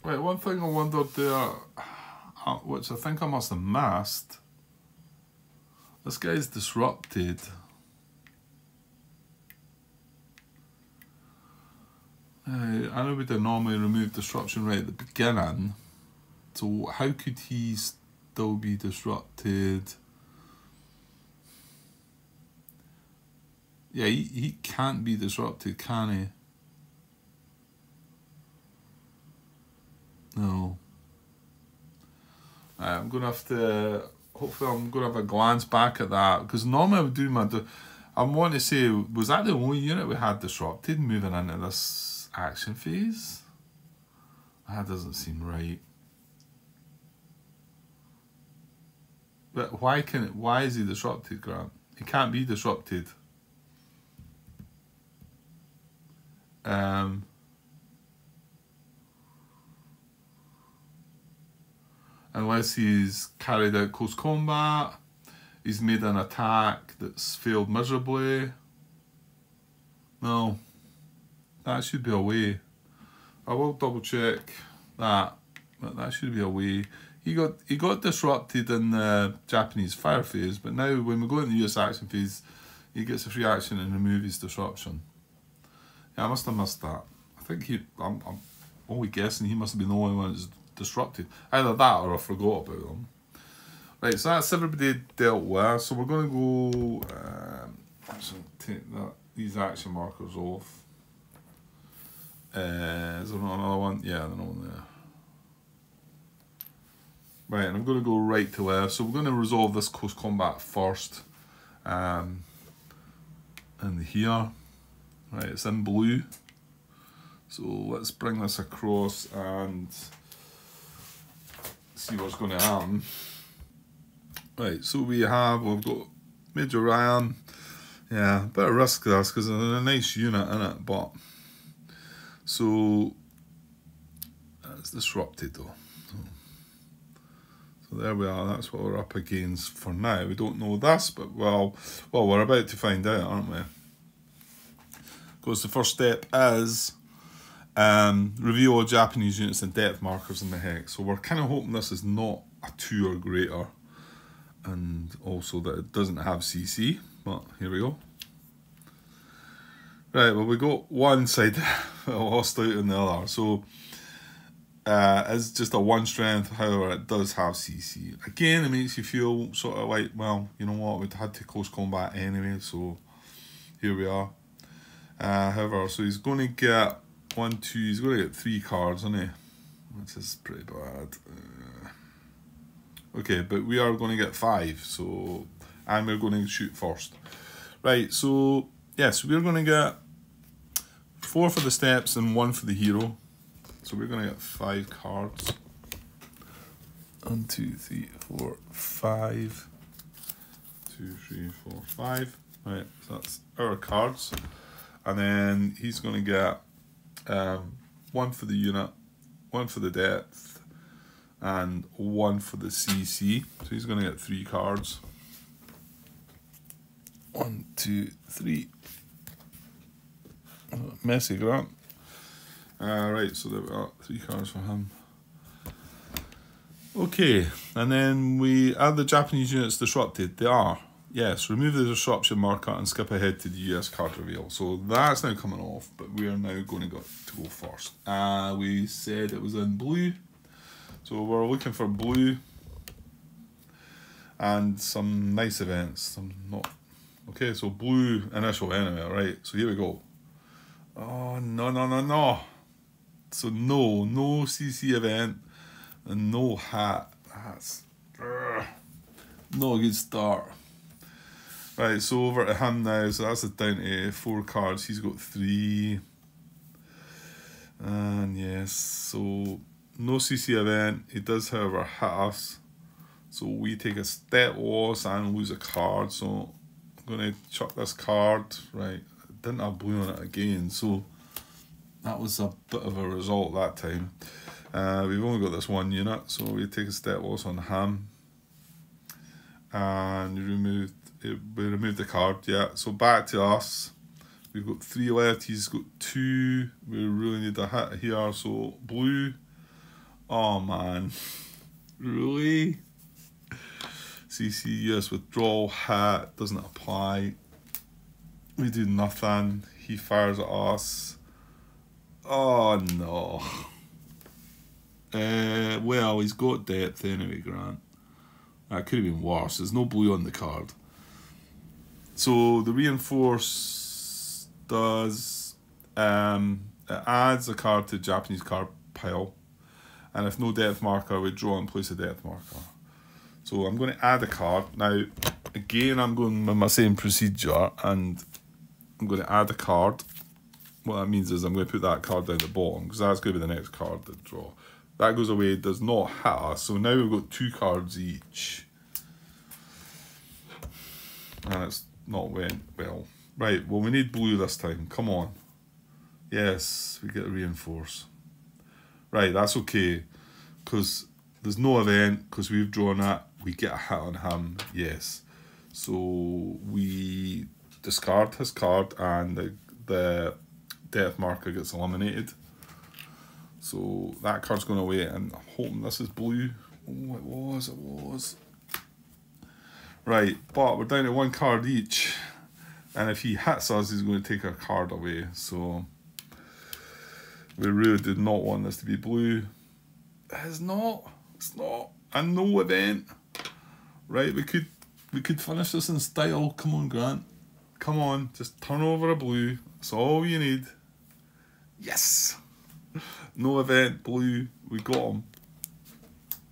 Right, one thing I wondered there, which I think I must have missed. This guy's disrupted. I know we did normally remove disruption right at the beginning. So how could he still be disrupted? Yeah, he can't be disrupted, can he? No. I'm going to have to... Hopefully I'm going to have a glance back at that, because normally I would do my... I want to say, was that the only unit we had disrupted moving into this action phase? That doesn't seem right. But why is he disrupted, Grant? He can't be disrupted. Unless he's carried out close combat, he's made an attack that's failed miserably. No, that should be a way. I will double check that, but that should be a way. He got disrupted in the Japanese fire phase, but now when we go into the US action phase, he gets a free action and remove his disruption. Yeah, I must have missed that. I think I'm only guessing he must have been the only one that's disrupted. Either that or I forgot about them. Right, so that's everybody dealt with. So we're going to go actually take these action markers off. Is there not another one? Yeah, there's another one there. Right, and I'm going to go right to left. So we're going to resolve this close combat first. And here. Right, it's in blue. So let's bring this across and see what's going to happen. Right, so we've got Major Ryan. Yeah, a bit of risk this because there's a nice unit in it, but so it's disrupted though. So there we are, that's what we're up against for now. We don't know this, but well, we're about to find out, aren't we? Because the first step is review all Japanese units and depth markers in the hex. So we're kind of hoping this is not a 2 or greater, and also that it doesn't have CC, but here we go. Right, well we got one side lost out in the other, so it's just a 1 strength, however it does have CC. Again, it makes you feel sort of like, well, you know what, we'd had to close combat anyway, so here we are. However, so he's going to get he's going to get 3 cards, isn't he? Which is pretty bad. Okay, but we are going to get 5, so, and we're going to shoot first. Right, so, yes, we're going to get 4 for the steps and 1 for the hero. So we're going to get 5 cards. 1, 2, 3, 4, 5. 2, 3, 4, 5. Right, so that's our cards. And then he's going to get 1 for the unit, 1 for the depth, and 1 for the CC. So he's going to get 3 cards. 1, 2, 3. Messy, Grant. Right, so there we are, 3 cards for him. Okay, and then we add the Japanese units disrupted. They are. Yes, remove the disruption marker and skip ahead to the US card reveal. So that's now coming off, but we are now going to go first. We said it was in blue. So we're looking for blue and some nice events. Some not. Okay, so blue initial enemy, right? So here we go. Oh, no. So no CC event and no hat. That's not a good start. Right, so over to him now. So that's down to 4 cards. He's got 3. And yes, so no CC event. He does, however, hit us. So we take a step loss and lose a card. So I'm going to chuck this card. Right, didn't have blue on it again. So that was a bit of a result that time. We've only got this 1 unit. So we take a step loss on him. And we removed the card, yeah. So back to us. We've got 3 left. He's got 2. We really need a hit here. So blue. Oh man, really? CC US withdrawal hit doesn't apply. We do nothing. He fires at us. Oh no. Well, he's got depth anyway, Grant. That could have been worse. There's no blue on the card. So the reinforce does it adds a card to the Japanese card pile, and if no depth marker, we draw and place a depth marker. So I'm going to add a card now. Again, I'm going with my same procedure, and I'm going to add a card. What that means is I'm going to put that card down the bottom because that's going to be the next card to draw. That goes away, does not hit us. So now we've got 2 cards each. And it's not went well. Right, well we need blue this time. Come on. Yes, we get a reinforce. Right, that's okay. Because there's no event, because we've drawn it. We get a hit on him. Yes. So we discard his card and the death marker gets eliminated. So that card's going away, and I'm hoping this is blue. Oh, it was. Right, but we're down to 1 card each, and if he hits us, he's going to take our card away. So we really did not want this to be blue. It's not. And no event. Right, we could finish this in style. Come on, Grant. Come on, just turn over a blue. That's all you need. Yes. No event, blue. We got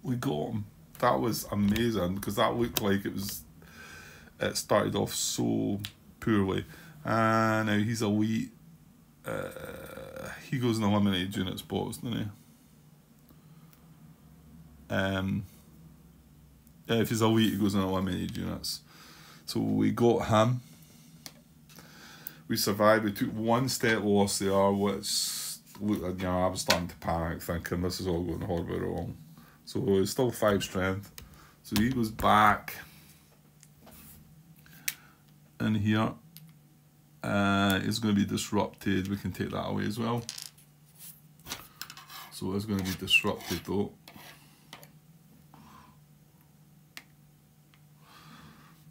him. That was amazing because that looked like it started off so poorly. And now he's elite. He goes in eliminated unit spots, doesn't he? Yeah, if he's elite, he goes in eliminated units. So we got him. We survived. We took 1 step loss there, which looked like, I was starting to panic, thinking this is all going horribly wrong. So it's still 5 strength. So he goes back in here. It's going to be disrupted. We can take that away as well. So it's going to be disrupted though.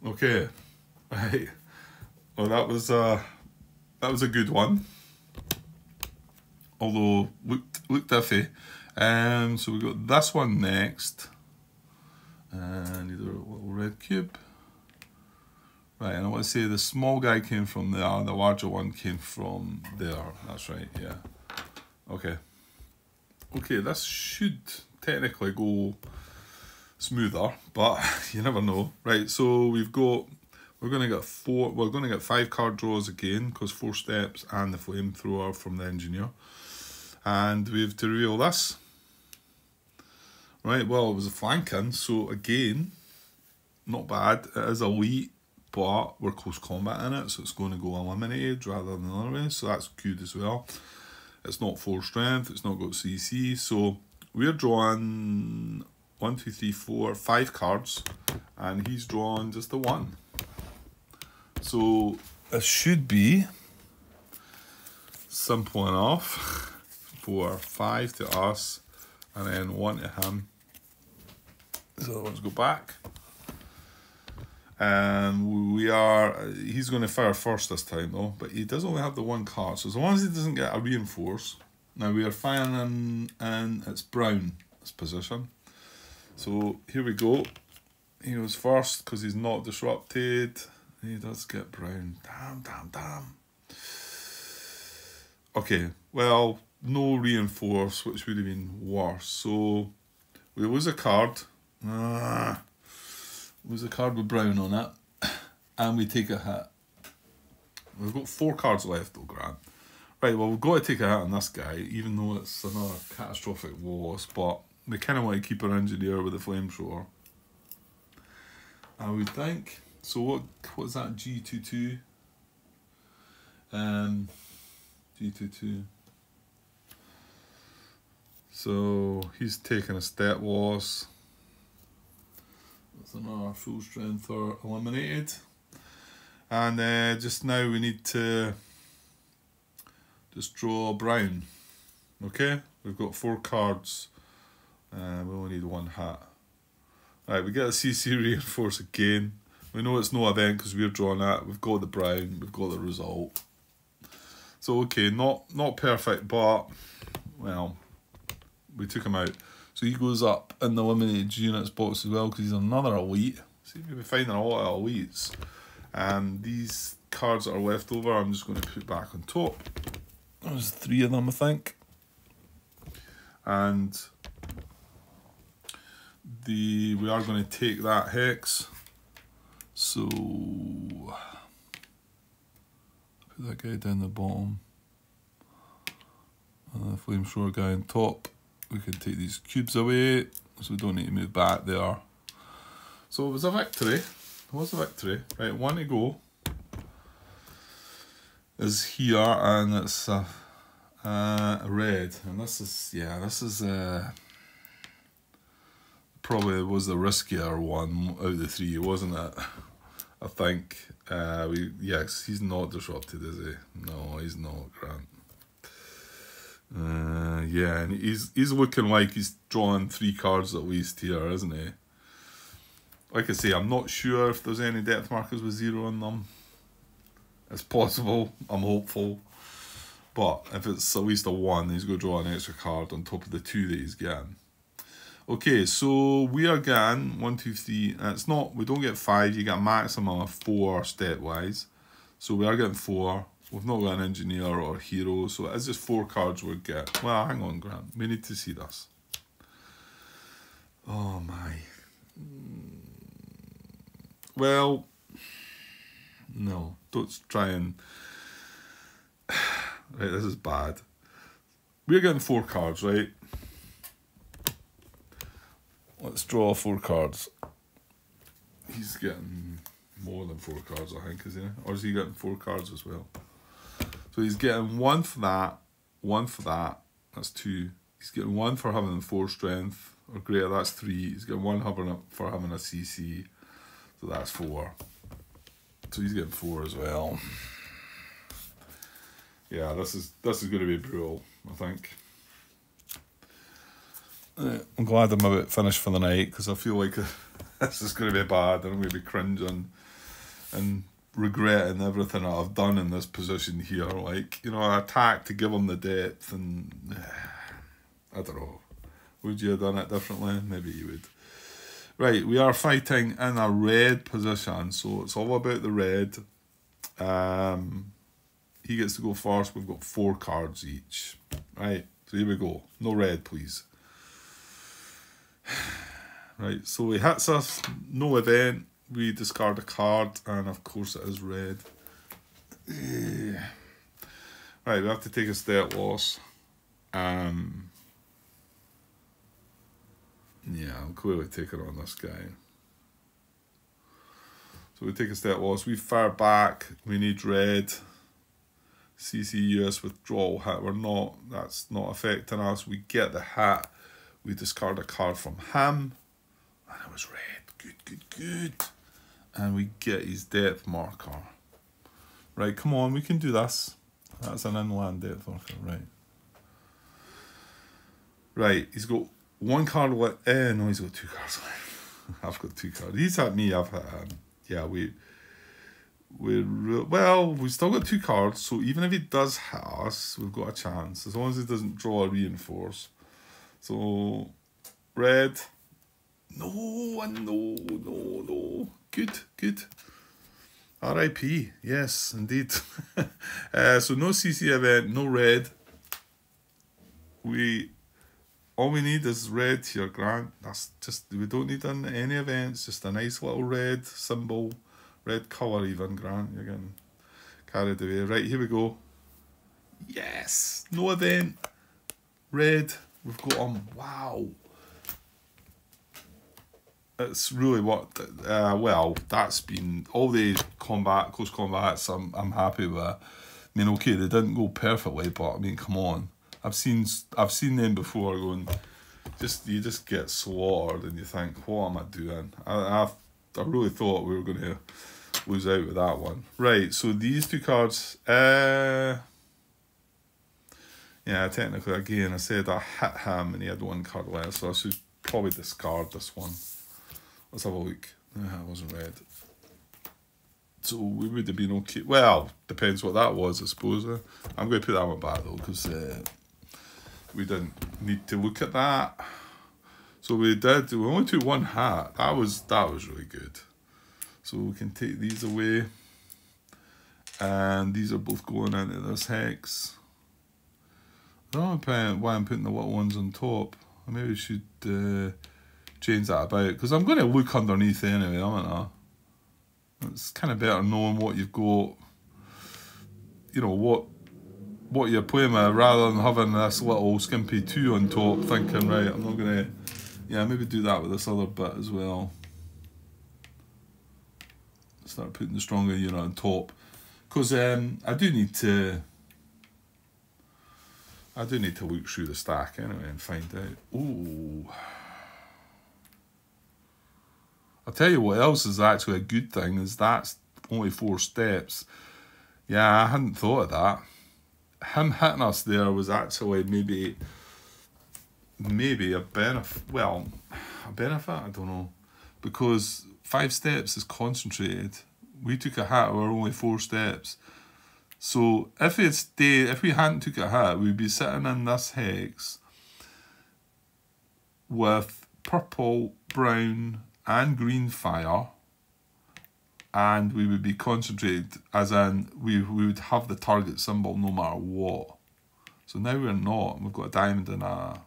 Okay, right. Well, that was a good one. Although looked iffy. So we got this one next. And either a little red cube. Right, and I want to say the small guy came from there, and the larger one came from there. That's right, yeah. Okay. Okay, this should technically go smoother, but you never know. Right, so we're going to get 5 card draws again, because 4 steps and the flamethrower from the engineer. And we have to reveal this. Right, well, it was a flanking, so again, not bad. It is elite, but we're close combat in it, so it's going to go eliminated rather than the other way, so that's good as well. It's not 4 strength, it's not got CC, so we're drawing 1, 2, 3, 4, 5 cards, and he's drawn just the 1. So it should be simple enough 4, 5 to us, and then 1 to him. So the ones go back. And he's going to fire first this time though, but he does only have the 1 card. So as long as he doesn't get a reinforce, now we are firing in its brown, this position. So here we go. He goes first because he's not disrupted. He does get brown. Damn. Okay, well, no reinforce, which would have been worse. So we lose a card. Lose a card with brown on it. And we take a hit. We've got 4 cards left though, Grant. Right, well, we've got to take a hit on this guy, even though it's another catastrophic loss, but we kind of want to keep our engineer with the flamethrower. I would think. So what's that, G22? G22. So he's taking a step loss. That's another full strength or eliminated. And just now we need to just draw brown. Okay, we've got 4 cards. We only need 1 hat. Right, we get a CC reinforce again. We know it's no event because we're drawing that. We've got the brown, we've got the result. So okay, not perfect, but well, we took him out. So he goes up in the eliminated units box as well because he's another elite. See, we'll be finding a lot of elites. And these cards that are left over, I'm just going to put back on top. There's 3 of them, I think. And we are going to take that hex. So put that guy down the bottom. And the flamethrower guy on top. We can take these cubes away, so we don't need to move back there. So it was a victory. It was a victory. Right, 1 to go is here, and it's red. And this is probably was the riskier one out of the 3, wasn't it? I think. Yes, he's not disrupted, is he? No, he's not, Grant. Yeah, and he's looking like he's drawing 3 cards at least here, isn't he? Like I say, I'm not sure if there's any depth markers with 0 on them. It's possible, I'm hopeful. But if it's at least a 1, he's going to draw an extra card on top of the 2 that he's getting. Okay, so we are getting 1, 2, 3. It's not, we don't get 5, you get a maximum of 4 stepwise. So we are getting 4. We've not got an engineer or a hero, so it's just 4 cards we get. Well, hang on, Grant. We need to see this. Oh my. Well, no, don't try and. Right, this is bad. We're getting 4 cards, right? Let's draw 4 cards. He's getting more than 4 cards, I think, is he? Or is he getting 4 cards as well? So he's getting 1 for that, 1 for that. That's 2. He's getting 1 for having 4 strength or greater. That's 3. He's getting 1 for having a CC. So that's 4. So he's getting 4 as well. Yeah, this is going to be brutal, I think. I'm glad I'm about finished for the night because I feel like this is going to be bad and I'm going to be cringing and regretting everything that I've done in this position here. Like, you know, I attacked to give him the depth and I don't know. Would you have done it differently? Maybe you would. Right, we are fighting in a red position, so it's all about the red. He gets to go first. We've got 4 cards each. Right, so here we go. No red, please. Right, so he hits us. No event. We discard a card, and of course it is red. Right, we have to take a step loss. Yeah, I'm clearly taking on this guy. So we take a step loss. We fire back. We need red. CCUS withdrawal hit. That's not affecting us. We get the hat. We discard a card from him. And it was red. Good. And we get his depth marker. Right, come on, we can do this. That's an inland depth marker, right. Right, he's got one card left. No, he's got two cards left. I've got two cards. He's hit me, I've hit him. Yeah, we've still got two cards, so even if he does hit us, we've got a chance, as long as he doesn't draw a reinforce. So, red. No. Good. R.I.P. Yes, indeed. So no CC event, no red. All we need is red here, Grant. That's just, we don't need any events, just a nice little red symbol, red colour even, Grant. You're getting carried away. Right, here we go. Yes! No event. Red. We've got Wow. It's really what, well, that's been, all the close combats I'm happy with. I mean, okay, they didn't go perfectly, but I mean, come on. I've seen them before going, you just get slaughtered and you think, what am I doing? I really thought we were going to lose out with that one. Right, so these two cards, yeah, technically, again, I said I hit him and he had one card left, so I should probably discard this one. Let's have a look. It wasn't red. So we would have been okay. Well, depends what that was, I suppose. I'm going to put that one back though, because we didn't need to look at that. So we only took one hat. That was really good. So we can take these away. And these are both going into this hex. I don't know why I'm putting the little ones on top. I maybe should change that about, because I'm going to look underneath anyway, aren't I? It's kind of better knowing what you've got, you know, what you're playing with, rather than having this little skimpy 2 on top, thinking, right, I'm not going to, yeah, maybe do that with this other bit as well. Start putting the stronger unit on top, because I do need to look through the stack anyway and find out. Ooh. I'll tell you what else is actually a good thing, is that's only 4 steps. Yeah, I hadn't thought of that. Him hitting us there was actually maybe a benefit. Well, a benefit, I don't know. Because 5 steps is concentrated. We took a hit, we were only 4 steps. So if we hadn't took a hit, we'd be sitting in this hex with purple, brown, and green fire, and we would be concentrated, as in we would have the target symbol no matter what. So now we're not, we've got a diamond and a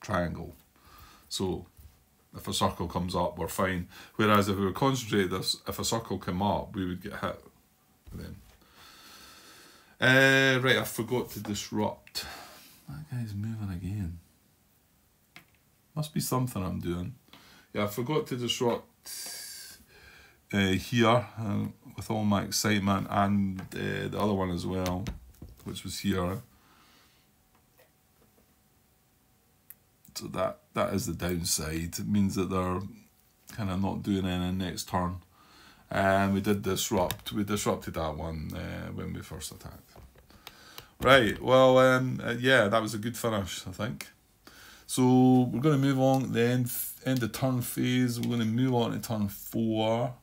triangle. So if a circle comes up, we're fine. Whereas if we were concentrated, if a circle came up, we would get hit then. Right, I forgot to disrupt. That guy's moving again. Must be something I'm doing. Yeah, I forgot to disrupt here with all my excitement, and the other one as well, which was here. So that is the downside. It means that they're kind of not doing anything next turn. And we did disrupt. We disrupted that one when we first attacked. Right, well, yeah, that was a good finish, I think. So we're going to move on at the end of turn phase. We're going to move on to turn 4.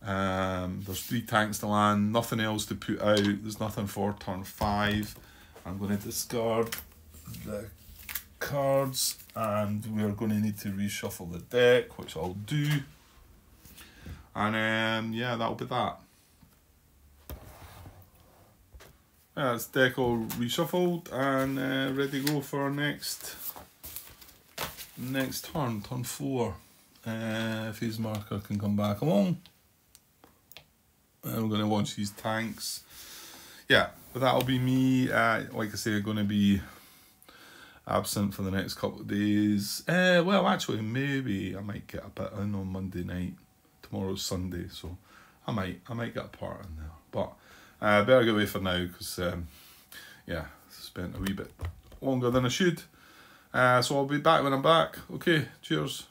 There's 3 tanks to land, nothing else to put out. There's nothing for turn 5. I'm going to discard the cards, and we're going to need to reshuffle the deck, which I'll do. And yeah, that'll be that. Yeah, it's deck all reshuffled and ready to go for our next turn, turn 4. If his marker can come back along. And we're going to launch these tanks. Yeah, but that'll be me. Like I say, I'm going to be absent for the next couple of days. Well, actually, maybe I might get a bit in on Monday night. Tomorrow's Sunday, so I might get a part in there. But I better get away for now, because yeah, spent a wee bit longer than I should. So I'll be back when I'm back. Okay, cheers.